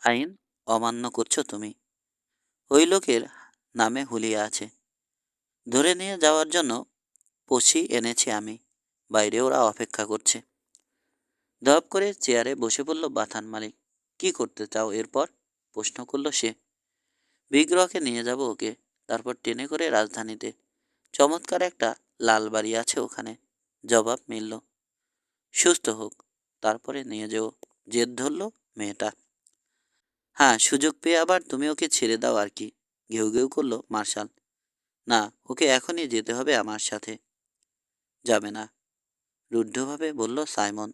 আইন অমান্য করছো তুমি। ওই লোকের নামে হুলিয়া আছে। ধরে নিয়ে যাওয়ার জন্য পশি এনেছি আমি। বাইরে ওরা অপেক্ষা করছে। ধপ করে চেয়ারে বসে পড়ল বাথান মালিক। কি করতে চাও এরপর? প্রশ্ন করল সে। বিগ্রহকে নিয়ে যাব ওকে, তারপর ট্রেনে করে রাজধানীতে। চমৎকার একটা লাল বাড়ি আছে ওখানে। জবাব মিলল। সুস্থ হোক, তারপরে নিয়ে যেও। জেদ ধরল মেয়েটা। হ্যাঁ, সুযোগ পেয়ে আবার তুমি ওকে ছেড়ে দাও আর কি, ঘেউ ঘেউ করল মার্শাল। না, ওকে এখনই যেতে হবে আমার সাথে। যাবে না, রুদ্ধভাবে বলল সাইমন।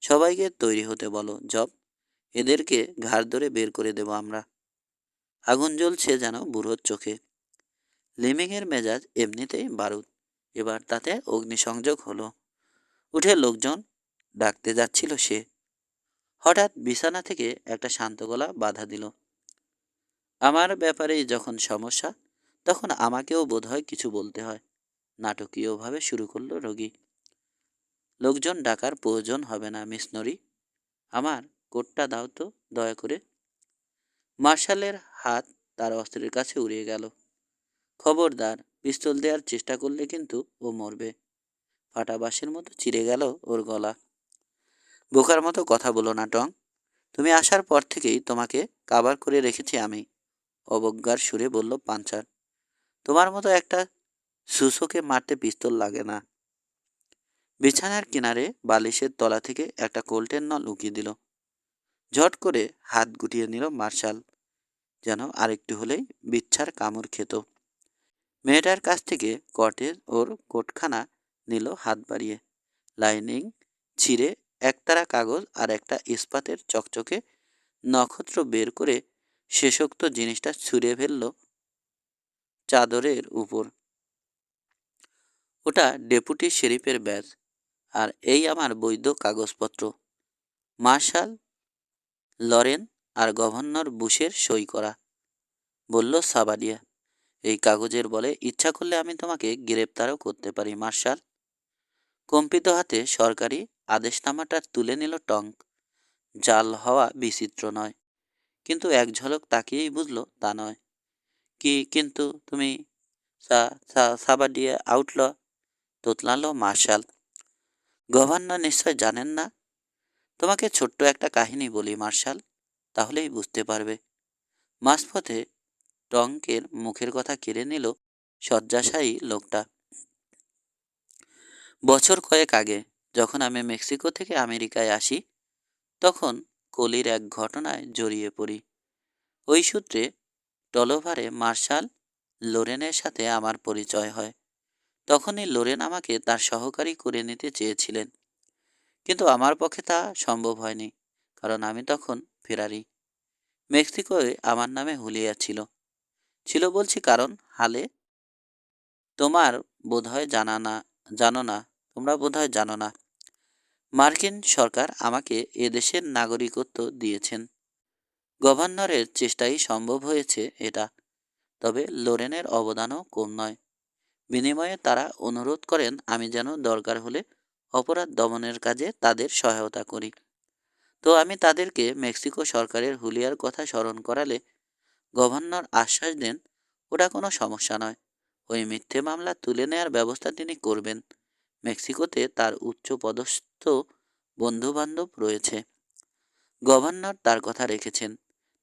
সবাইকে তৈরি হতে বলো জব। এদেরকে ঘাড় ধরে বের করে দেব আমরা। আগুন জ্বলছে যেন বুড়োর চোখে। লিমিংয়ের মেজাজ এমনিতেই বারুদ, এবার তাতে অগ্নিসংযোগ হলো। উঠে লোকজন ডাকতে যাচ্ছিল সে। হঠাৎ বিছানা থেকে একটা শান্ত গলা বাধা দিল। আমার ব্যাপারেই যখন সমস্যা, তখন আমাকেও বোধহয় কিছু বলতে হয়। নাটকীয়ভাবে শুরু করলো রোগী। লোকজন ডাকার প্রয়োজন হবে না মিস নরি। আমার কোটটা দাও তো দয়া করে। মার্শালের হাত তার অস্ত্রের কাছে উড়িয়ে গেল। খবরদার, পিস্তল দেওয়ার চেষ্টা করলে কিন্তু ও মরবে। ফাটা বাঁশের মতো চিরে গেল ওর গলা। বোকার মতো কথা বলো না টং। তুমি আসার পর থেকেই তোমাকে কাভার করে রেখেছি আমি, অবজ্ঞার সুরে বলল পাঞ্চার। তোমার মতো একটা সুসোকে মারতে পিস্তল লাগে না। বিছানার কিনারে বালিশের তলা থেকে একটা কোল্টের নল উকিয়ে দিল। ঝট করে হাত গুটিয়ে নিল মার্শাল, যেন আরেকটু হলেই বিচ্ছার কামড় খেত। মেয়েটার কাছ থেকে কটের ওর কোটখানা নিল হাত বাড়িয়ে। লাইনিং ছিঁড়ে একতারা কাগজ আর একটা ইস্পাতের চকচকে নক্ষত্র বের করে শেষোক্ত জিনিসটা ছুঁড়ে ফেলল চাদরের উপর। ওটা ডেপুটি শেরিফের ব্যাজ, আর এই আমার বৈধ কাগজপত্র। মার্শাল লরেন আর গভর্নর বুশের সই করা, বলল সাবারিয়া। এই কাগজের বলে ইচ্ছা করলে আমি তোমাকে গ্রেপ্তারও করতে পারি মার্শাল। কম্পিত হাতে সরকারি আদেশনামাটা তুলে নিল টঙ্ক। জাল হওয়া বিচিত্র নয়, কিন্তু এক ঝলক তাকিয়েই বুঝল তা নয়। কি কিন্তু তুমি? সাবাডিয়া আউটল, তোতলালো মার্শাল। গভর্নর নিশ্চয় জানেন না। তোমাকে ছোট্ট একটা কাহিনী বলি মার্শাল, তাহলেই বুঝতে পারবে। মাঝপথে টঙ্কের মুখের কথা কেড়ে নিল শয্যাশায়ী লোকটা। বছর কয়েক আগে যখন আমি মেক্সিকো থেকে আমেরিকায় আসি, তখন কলির এক ঘটনায় জড়িয়ে পড়ি। ওই সূত্রে টলোভারে মার্শাল লোরেনের সাথে আমার পরিচয় হয়। তখনই লোরেন আমাকে তার সহকারী করে নিতে চেয়েছিলেন, কিন্তু আমার পক্ষে তা সম্ভব হয়নি, কারণ আমি তখন ফেরারি। মেক্সিকোয় আমার নামে হুলিয়া ছিল। ছিল বলছি কারণ হালে তোমার বোধহয় জানো না তোমরা বোধহয় জানো না, মার্কিন সরকার আমাকে এ দেশের নাগরিকত্ব দিয়েছেন। গভর্নরের চেষ্টাই সম্ভব হয়েছে এটা। তবে লোরেনের অবদানও কম নয়। বিনিময়ে তারা অনুরোধ করেন আমি যেন দরকার হলে অপরাধ দমনের কাজে তাদের সহায়তা করি। তো আমি তাদেরকে মেক্সিকো সরকারের হুলিয়ার কথা স্মরণ করালে গভর্নর আশ্বাস দেন ওটা কোনো সমস্যা নয়, ওই মিথ্যে মামলা তুলে নেয়ার ব্যবস্থা তিনি করবেন। মেক্সিকোতে তার উচ্চ পদস্থ বন্ধুবান্ধব রয়েছে। গভর্নর তার কথা রেখেছেন,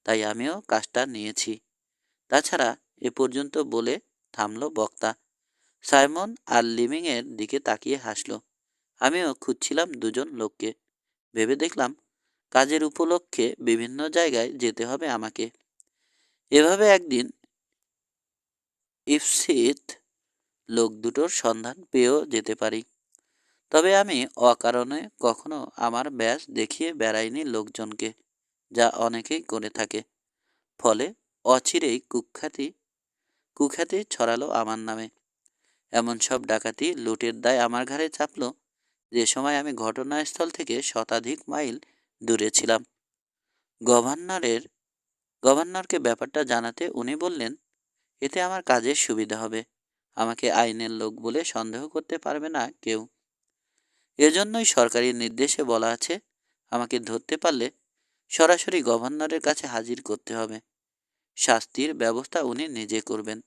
তাই আমিও কাজটা নিয়েছি। তাছাড়া এ পর্যন্ত বলে থামল বক্তা। সাইমন আর লিভিংয়ের দিকে তাকিয়ে হাসল। আমিও খুঁজছিলাম দুজন লোককে। ভেবে দেখলাম কাজের উপলক্ষে বিভিন্ন জায়গায় যেতে হবে আমাকে। এভাবে একদিন ইফসিত লোক দুটোর সন্ধান পেয়েও যেতে পারি। তবে আমি অকারণে কখনো আমার ব্যাস দেখিয়ে বেড়াইনি লোকজনকে, যা অনেকেই করে থাকে। ফলে অচিরেই কুখ্যাতি ছড়ালো আমার নামে। এমন সব ডাকাতি লুটের দায় আমার ঘাড়ে চাপল যে সময় আমি ঘটনাস্থল থেকে শতাধিক মাইল দূরে ছিলাম। গভর্নরের গভর্নরকে ব্যাপারটা জানাতে উনি বললেন, এতে আমার কাজের সুবিধা হবে। আমাকে আইনের লোক বলে সন্দেহ করতে পারবে না কেউ। এজন্যই সরকারি নির্দেশে বলা আছে আমাকে ধরতে পারলে সরাসরি গভর্নরের কাছে হাজির করতে হবে। শাস্তির ব্যবস্থা উনি নিজে করবেন।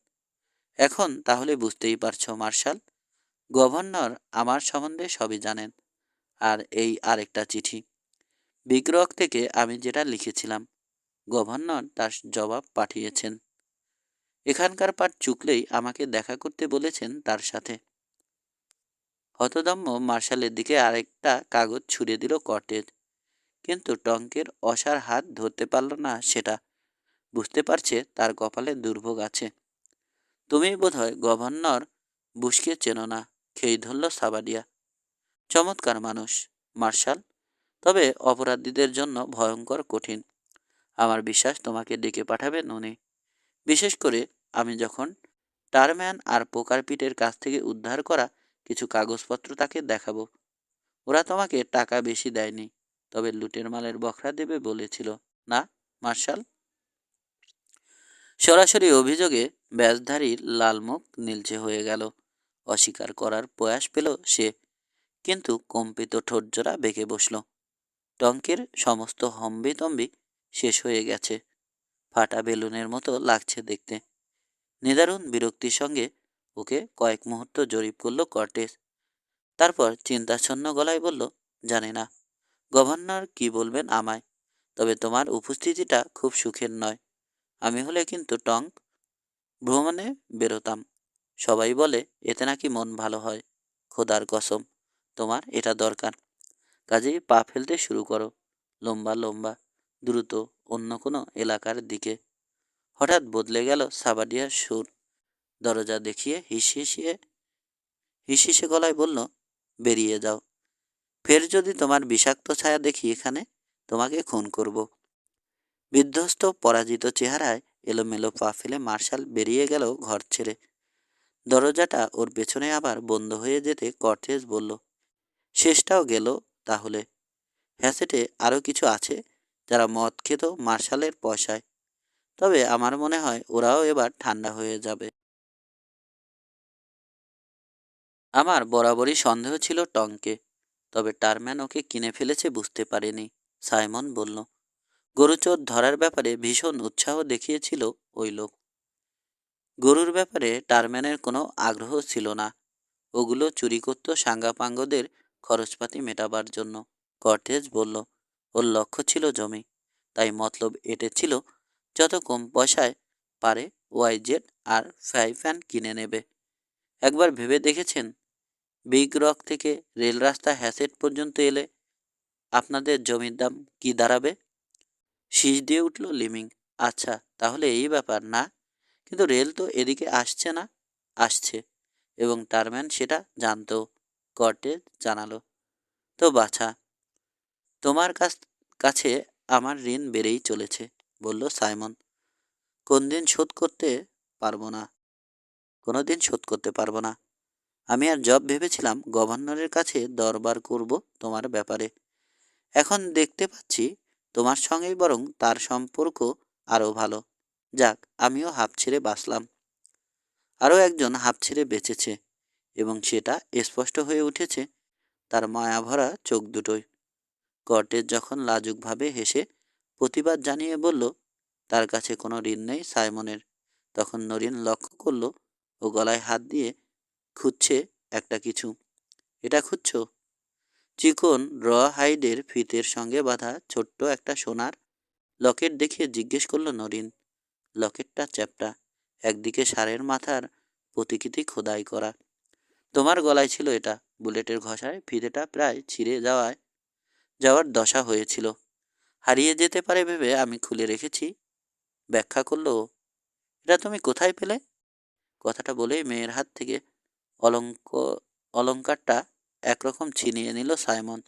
এখন তাহলে বুঝতেই পারছো মার্শাল, গভর্নর আমার সম্বন্ধে সবই জানেন। আর এই আরেকটা চিঠি, বিগ্রহ থেকে আমি যেটা লিখেছিলাম, গভর্নর তার জবাব পাঠিয়েছেন। এখানকার পাঠ চুকলেই আমাকে দেখা করতে বলেছেন তার সাথে। হতদম্য মার্শালের দিকে আরেকটা কাগজ ছুঁড়ে দিল কর্টেজ, কিন্তু টঙ্কের অসার হাত ধরতে পারল না সেটা। বুঝতে পারছে তার কপালে দুর্ভোগ আছে। তুমি বোধহয় গভর্নর বুশকে চেনো না, খেই ধরল সাবাডিয়া। চমৎকার মানুষ মার্শাল, তবে অপরাধীদের জন্য ভয়ঙ্কর কঠিন। আমার বিশ্বাস তোমাকে ডেকে পাঠাবেন উনি। বিশেষ করে আমি যখন টারম্যান আর পোকার পিটের কাছ থেকে উদ্ধার করা কিছু কাগজপত্র তাকে দেখাবো। ওরা তোমাকে টাকা বেশি দেয়নি, তবে লুটের মালের বখরা দেবে বলেছিল না মার্শাল? সরাসরি অভিযোগে ব্যাজধারীর লাল মুখ নীলচে হয়ে গেল। অস্বীকার করার প্রয়াস পেল সে, কিন্তু কম্পিত ঠোঁটজোড়া বেঁকে বসল। টঙ্কের সমস্ত হম্বিতম্বি শেষ হয়ে গেছে। ফাটা বেলুনের মতো লাগছে দেখতে। নিদারুণ বিরক্তির সঙ্গে ওকে কয়েক মুহূর্ত জরিপ করল কর্টেস। তারপর চিন্তাচ্ছন্ন গলায় বলল, জানি না গভর্নর কি বলবেন আমায়, তবে তোমার উপস্থিতিটা খুব সুখের নয়। আমি হলে কিন্তু টঙ্ক ভ্রমণে বেরোতাম। সবাই বলে এতে নাকি মন ভালো হয়। খোদার কসম তোমার এটা দরকার। কাজেই পা ফেলতে শুরু করো, লম্বা লম্বা, দ্রুত, অন্য কোনো এলাকার দিকে। হঠাৎ বদলে গেল সাবাডিয়ার সুর। দরজা দেখিয়ে হিসিসে গলায় বলল, বেরিয়ে যাও। ফের যদি তোমার বিষাক্ত ছায়া দেখি এখানে, তোমাকে খুন করব। বিধ্বস্ত পরাজিত চেহারায় এলোমেলো পা ফেলে মার্শাল বেরিয়ে গেল ঘর ছেড়ে। দরজাটা ওর পেছনে আবার বন্ধ হয়ে যেতে কর্টেস বলল, শেষটাও গেল তাহলে। হ্যাসেটে আরও কিছু আছে যারা মদ খেত মার্শালের পয়সায়, তবে আমার মনে হয় ওরাও এবার ঠান্ডা হয়ে যাবে। আমার বরাবরই সন্দেহ ছিল টঙ্কে, তবে টারম্যান ওকে কিনে ফেলেছে বুঝতে পারেনি। সাইমন বলল, গরুচোর ধরার ব্যাপারে ভীষণ উৎসাহ দেখিয়েছিল ওই লোক। গরুর ব্যাপারে টারম্যানের কোনো আগ্রহ ছিল না। ওগুলো চুরি করত সাঙ্গাপাঙ্গদের খরচপাতি মেটাবার জন্য। কর্টেজ বলল, ওর লক্ষ্য ছিল জমি, তাই মতলব এঁটেছিল যত কম পয়সায় পারে ওয়াইজেড আর ফ্রাইপ্যান কিনে নেবে। একবার ভেবে দেখেছেন বিগ রক থেকে রেল রাস্তা হ্যাসেট পর্যন্ত এলে আপনাদের জমির দাম কি দাঁড়াবে? শীষ দিয়ে উঠল লিমিং। আচ্ছা, তাহলে এই ব্যাপার না, কিন্তু রেল তো এদিকে আসছে না। আসছে, এবং টারম্যান সেটা জানতো। কর্টেজ জানালো, তো বাছা, তোমার কাছে আমার ঋণ বেড়েই চলেছে, বলল সাইমন। কোন দিন শোধ করতে পারবো না, কোনো দিন শোধ করতে পারবো না। আমি আর জব ভেবেছিলাম গভর্নরের কাছে দরবার করব তোমার ব্যাপারে। এখন দেখতে পাচ্ছি তোমার সঙ্গেই বরং তার সম্পর্ক আরও ভালো। যাক, আমিও হাঁপ ছেড়ে বাঁচলাম। আরও একজন হাঁপ ছেড়ে বেঁচেছে, এবং সেটা স্পষ্ট হয়ে উঠেছে তার মায়াভরা চোখ দুটোয়। কর্টেজ যখন লাজুকভাবে হেসে প্রতিবাদ জানিয়ে বলল, তার কাছে কোনো ঋণ নেই সাইমনের, তখন নরিন লক্ষ্য করল ও গলায় হাত দিয়ে খুঁজছে একটা কিছু। এটা খুঁজছ? চিকন র হাইডের ফিতের সঙ্গে বাঁধা ছোট্ট একটা সোনার লকেট দেখিয়ে জিজ্ঞেস করলো নরিন। লকেটটা চ্যাপ্টা, একদিকে ষাঁড়ের মাথার প্রতিকৃতি খোদাই করা। তোমার গলায় ছিল এটা। বুলেটের ঘষায় ফিতেটা প্রায় ছিঁড়ে যাওয়ার দশা হয়েছিল। হারিয়ে যেতে পারে ভেবে আমি খুলে রেখেছি, ব্যাখ্যা করলো। এটা তুমি কোথায় পেলে? কথাটা বলেই মেয়ের হাত থেকে অলঙ্ক অলঙ্কারটা একরকম ছিনিয়ে নিল সাইমন।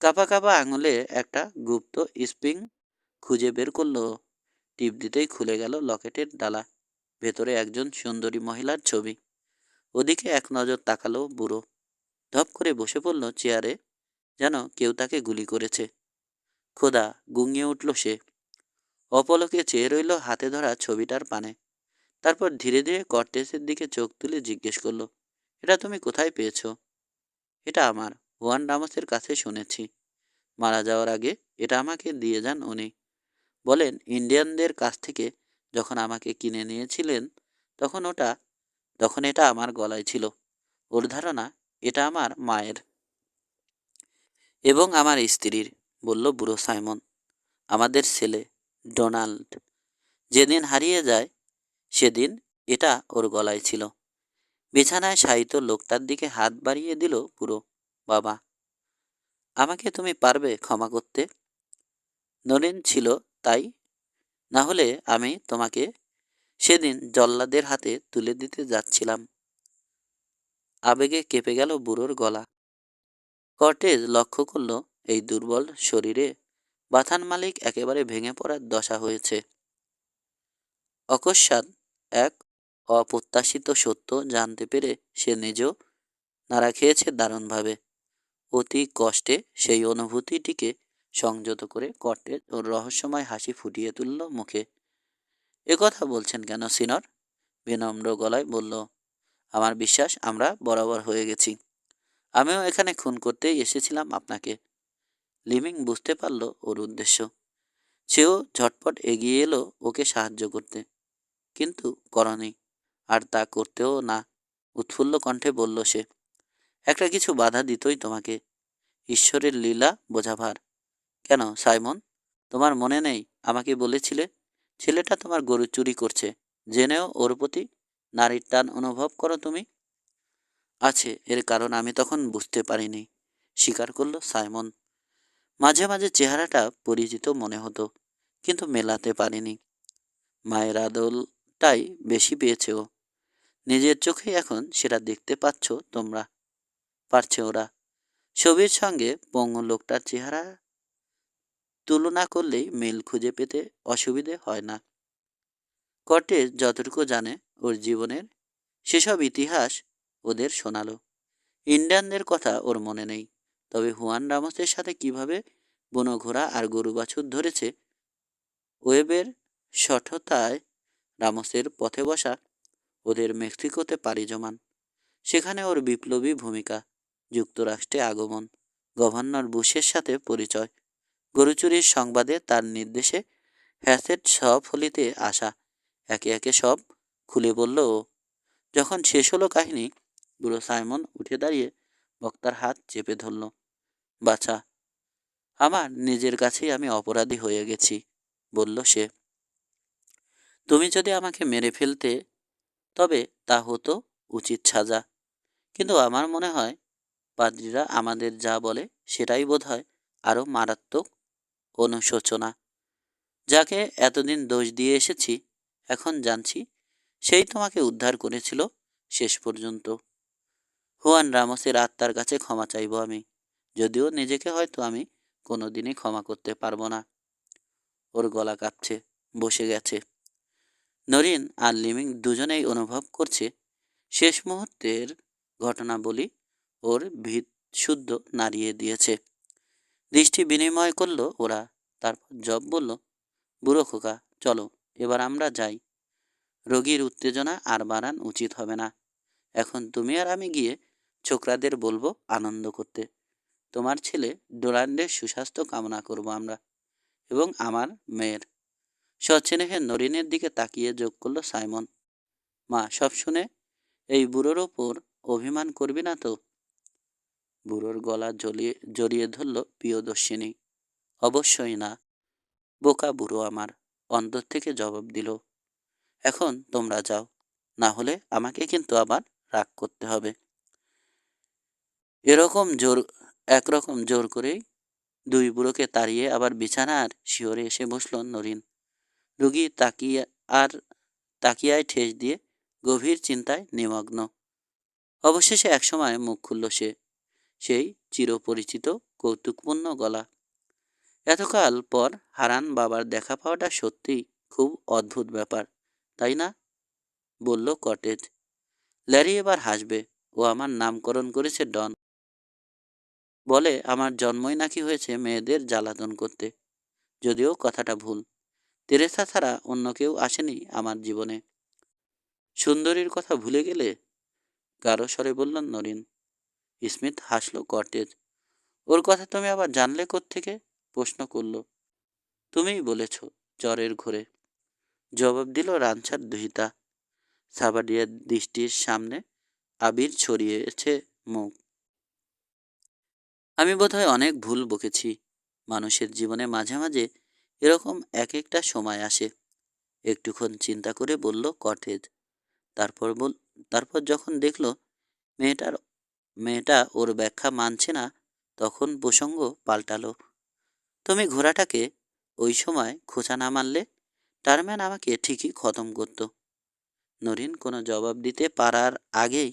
কাঁপা কাঁপা আঙুলে একটা গুপ্ত স্প্রিং খুঁজে বের করলো। টিপ দিতেই খুলে গেল লকেটের ডালা। ভেতরে একজন সুন্দরী মহিলার ছবি। ওদিকে এক নজর তাকালো বুড়ো। ধপ করে বসে পড়ল চেয়ারে, যেন কেউ তাকে গুলি করেছে। খোদা, গুঙিয়ে উঠল সে। অপলকে চেয়ে রইল হাতে ধরা ছবিটার পানে। তারপর ধীরে ধীরে কর্টেসের দিকে চোখ তুলে জিজ্ঞেস করলো, এটা তুমি কোথায় পেয়েছ? এটা আমার ওয়ান রামসের কাছে শুনেছি। মারা যাওয়ার আগে এটা আমাকে দিয়ে যান উনি। বলেন ইন্ডিয়ানদের কাছ থেকে যখন আমাকে কিনে নিয়েছিলেন তখন এটা আমার গলায় ছিল। ওর ধারণা এটা আমার মায়ের এবং আমার স্ত্রীর, বলল বুড়ো সাইমন। আমাদের ছেলে ডোনাল্ড যেদিন হারিয়ে যায় সেদিন এটা ওর গলায় ছিল। বিছানায় শায়িত লোকটার দিকে হাত বাড়িয়ে দিল বুড়ো। বাবা, আমাকে তুমি পারবে ক্ষমা করতে? নলিন ছিল তাই, না হলে আমি তোমাকে সেদিন জল্লাদের হাতে তুলে দিতে যাচ্ছিলাম। আবেগে কেঁপে গেল বুড়োর গলা। কর্টেজ লক্ষ্য করল এই দুর্বল শরীরে বাথান মালিক একেবারে ভেঙে পড়ার দশা হয়েছে। অকস্মাৎ এক অপ্রত্যাশিত সত্য জানতে পেরে সে নিজেও নাড়া খেয়েছে দারুণভাবে। অতি কষ্টে সেই অনুভূতিটিকে সংযত করে কর্টেজ ওর রহস্যময় হাসি ফুটিয়ে তুলল মুখে। এ কথা বলছেন কেন সিনর? বিনম্র গলায় বলল, আমার বিশ্বাস আমরা বরাবর হয়ে গেছি। আমিও এখানে খুন করতেই এসেছিলাম আপনাকে। লিমিং বুঝতে পারল ওর উদ্দেশ্য। সেও ঝটপট এগিয়ে এলো ওকে সাহায্য করতে, কিন্তু করনি, আর তা করতেও না। উৎফুল্ল কণ্ঠে বলল সে, একটা কিছু বাধা দিতই তোমাকে। ঈশ্বরের লীলা বোঝাভার। কেন সাইমন, তোমার মনে নেই আমাকে বলেছিলে ছেলেটা তোমার গরু চুরি করছে, জেনেও ওর প্রতি নারীর টান অনুভব করো তুমি? আছে, এর কারণ আমি তখন বুঝতে পারিনি, স্বীকার করল সাইমন। মাঝে মাঝে চেহারাটা পরিচিত মনে হতো, কিন্তু মেলাতে পারিনি। মায়ের আদলটাই বেশি পেয়েছে ও। নিজের চোখে এখন সেটা দেখতে পাচ্ছ তোমরা, পারছে ওরা। ছবির সঙ্গে পঙ্গু লোকটার চেহারা তুলনা করলেই মিল খুঁজে পেতে অসুবিধে হয় না। কর্টেজ যতটুকু জানে ওর জীবনের সেসব ইতিহাস ওদের শোনালো। ইন্ডিয়ানদের কথা ওর মনে নেই, তবে হুয়ান রামোসের সাথে কিভাবে বুনো ঘোড়া আর গরু বাছুর ধরেছে, ওয়েবের সঠতায় রামোসের পথে বসা, ওদের মেক্সিকোতে পাড়ি জমান, সেখানে ওর বিপ্লবী ভূমিকা, যুক্তরাষ্ট্রে আগমন, গভর্নর বুশের সাথে পরিচয়, গরু চুরির সংবাদে তার নির্দেশে হ্যাসেট সফলিতে আসা, একে একে সব খুলে বলল ও। যখন শেষ হলো কাহিনী, বুড়ো সাইমন উঠে দাঁড়িয়ে বক্তার হাত চেপে ধরল। বাছা, আমার নিজের কাছেই আমি অপরাধী হয়ে গেছি, বলল সে। তুমি যদি আমাকে মেরে ফেলতে, তবে তা হতো উচিত সাজা। কিন্তু আমার মনে হয় পাদ্রীরা আমাদের যা বলে সেটাই বোধ হয় আরও মারাত্মক অনুশোচনা। যাকে এতদিন দোষ দিয়ে এসেছি, এখন জানছি সেই তোমাকে উদ্ধার করেছিল শেষ পর্যন্ত। হুয়ান রামোসের আত্মার কাছে ক্ষমা চাইব আমি, যদিও নিজেকে হয়তো আমি কোনোদিনই ক্ষমা করতে পারবো না। ওর গলা কাঁপছে, বসে গেছে। নরিন আর লিমিং দুজনেই অনুভব করছে শেষ মুহূর্তের ঘটনাবলী ওর ভিত শুদ্ধ নাড়িয়ে দিয়েছে। দৃষ্টি বিনিময় করলো ওরা। তারপর জব বলল, বুড়ো খোকা, চলো এবার আমরা যাই। রোগীর উত্তেজনা আর বাড়ান উচিত হবে না। এখন তুমি আর আমি গিয়ে ছোকরাদের বলবো আনন্দ করতে। তোমার ছেলে ডোনাল্ডের সুস্বাস্থ্য কামনা করব আমরা, এবং আমার মেয়ের। সস্নেহে নরিনের দিকে তাকিয়ে যোগ করল সাইমন, মা সব শুনে এই বুড়োর ওপর অভিমান করবি না তো? বুড়োর গলা জড়িয়ে ধরল প্রিয়দর্শিনী। অবশ্যই না, বোকা বুড়ো আমার, অন্তর থেকে জবাব দিল। এখন তোমরা যাও, না হলে আমাকে কিন্তু আবার রাগ করতে হবে। এরকম জোর একরকম জোর করেই দুই বুড়োকে তাড়িয়ে আবার বিছানার শিয়রে এসে বসল নরিন। রুগী আর তাকিয়ায় ঠেস দিয়ে গভীর চিন্তায় নিমগ্ন। অবশেষে একসময় মুখ খুলল সে, সেই চিরপরিচিত কৌতুকপূর্ণ গলা। এতকাল পর হারান বাবার দেখা পাওয়াটা সত্যিই খুব অদ্ভুত ব্যাপার, তাই না? বলল কটেজ। ল্যারি এবার হাসবে। ও আমার নামকরণ করেছে ডন। বলে আমার জন্মই নাকি হয়েছে মেয়েদের জ্বালাতন করতে, যদিও কথাটা ভুল। তেরেসা ছাড়া অন্য কেউ আসেনি আমার জীবনে। সুন্দরীর কথা ভুলে গেলে? গাঢ় স্বরে বলল নরিন। স্মিথ হাসল কটেজ। ওর কথা তুমি আবার জানলে কোত্থেকে? প্রশ্ন করল। তুমিই বলেছ, জ্বরের ঘোরে, জবাব দিল রানছার দুহিতা। সাবাডিয়ার দৃষ্টির সামনে আবির ছড়িয়েছে মুখ। আমি বোধহয় অনেক ভুল বকেছি। মানুষের জীবনে মাঝে মাঝে এরকম এক একটা সময় আসে। একটুক্ষণ চিন্তা করে বলল কটেজ। তারপর তারপর যখন দেখল মেয়েটার মেয়েটা ওর ব্যাখ্যা মানছে না, তখন প্রসঙ্গ পাল্টালো। তুমি ঘোড়াটাকে ওই সময় খোঁচা না মারলে টারম্যান আমাকে ঠিকই খতম করত। নরিন কোনো জবাব দিতে পারার আগেই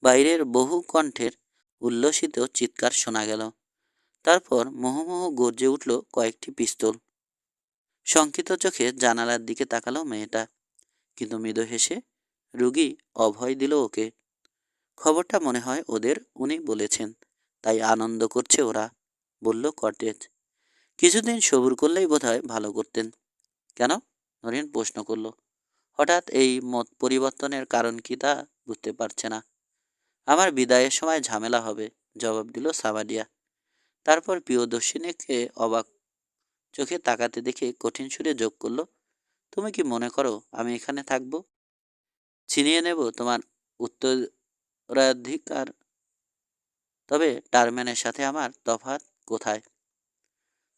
বাইরের বহু কণ্ঠের উল্লসিত চিৎকার শোনা গেল। তারপর মোহমোহ গর্জে উঠল কয়েকটি পিস্তল। শঙ্কিত চোখে জানালার দিকে তাকালো মেয়েটা, কিন্তু মৃদু হেসে রুগী অভয় দিল ওকে। খবরটা মনে হয় ওদের উনি বলেছেন, তাই আনন্দ করছে ওরা, বলল কটেজ। কিছুদিন সবুর করলেই বোধহয় ভালো করতেন। কেন? নরেন প্রশ্ন করল। হঠাৎ এই মত পরিবর্তনের কারণ কি তা বুঝতে পারছে না। আমার বিদায়ের সময় ঝামেলা হবে, জবাব দিল সাবাডিয়া। তারপর প্রিয়দর্শিনীকে অবাক চোখে তাকাতে দেখে কঠিন সুরে যোগ করলো, তুমি কি মনে করো আমি এখানে থাকবো? ছিনিয়ে নেব তোমার উত্তরাধিকার? তবে টারম্যানের সাথে আমার তফাৎ কোথায়?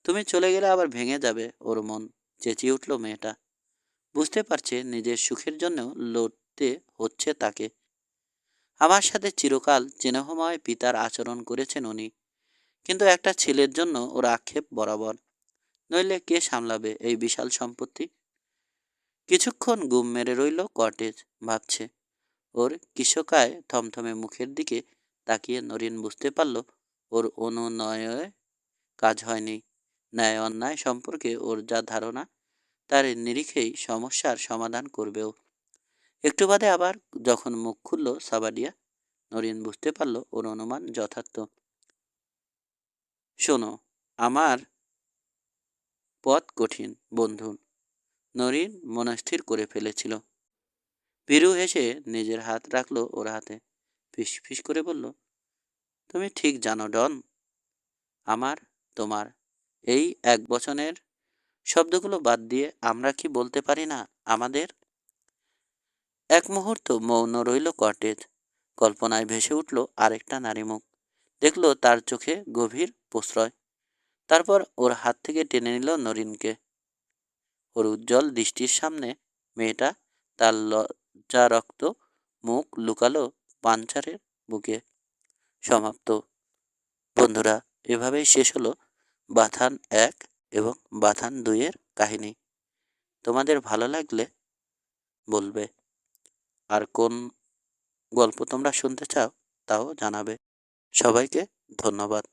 তুমি চলে গেলে আবার ভেঙে যাবে ওর মন, চেঁচিয়ে উঠল মেয়েটা। বুঝতে পারছে নিজের সুখের জন্য লড়তে হচ্ছে তাকে। আমার সাথে চিরকাল স্নেহময় পিতার আচরণ করেছেন উনি, কিন্তু একটা ছেলের জন্য ওর আক্ষেপ বরাবর। নইলে কে সামলাবে এই বিশাল সম্পত্তি? কিছুক্ষণ গুম মেরে রইল কটেজ, ভাবছে। ওর কৃষকায় থমথমে মুখের দিকে তাকিয়ে নরিন বুঝতে পারল ওর অনুনয়ে কাজ হয়নি। ন্যায় অন্যায় সম্পর্কে ওর যা ধারণা, তার নিরিখেই সমস্যার সমাধান করবেও। একটু বাদে আবার যখন মুখ খুলল সাবাডিয়া, নরিন বুঝতে পারল ওর অনুমান যথার্থ। শোনো, আমার পথ কঠিন বন্ধু, নরিন মনস্থির করে ফেলেছিল। বীরু হেসে নিজের হাত রাখলো ওর হাতে, ফিস ফিস করে বলল, তুমি ঠিক জানো ডন। আমার, তোমার, এই এক বচনের শব্দগুলো বাদ দিয়ে আমরা কি বলতে পারি না আমাদের? এক মুহূর্ত মৌন রইল কটেজ। কল্পনায় ভেসে উঠল আরেকটা নারী মুখ, দেখল তার চোখে গভীর প্রশ্রয়। তারপর ওর হাত থেকে টেনে নিল নরিনকে। ওর উজ্জ্বল দৃষ্টির সামনে মেয়েটা তার লজ্জারক্ত মুখ লুকালো পাঞ্চারের বুকে। সমাপ্ত। বন্ধুরা, এভাবেই শেষ হলো বাথান 1 এবং বাথান 2 এর কাহিনী। তোমাদের ভালো লাগলে বলবে, আর কোন গল্প তোমরা শুনতে চাও তাও জানাবে। সবাইকে ধন্যবাদ।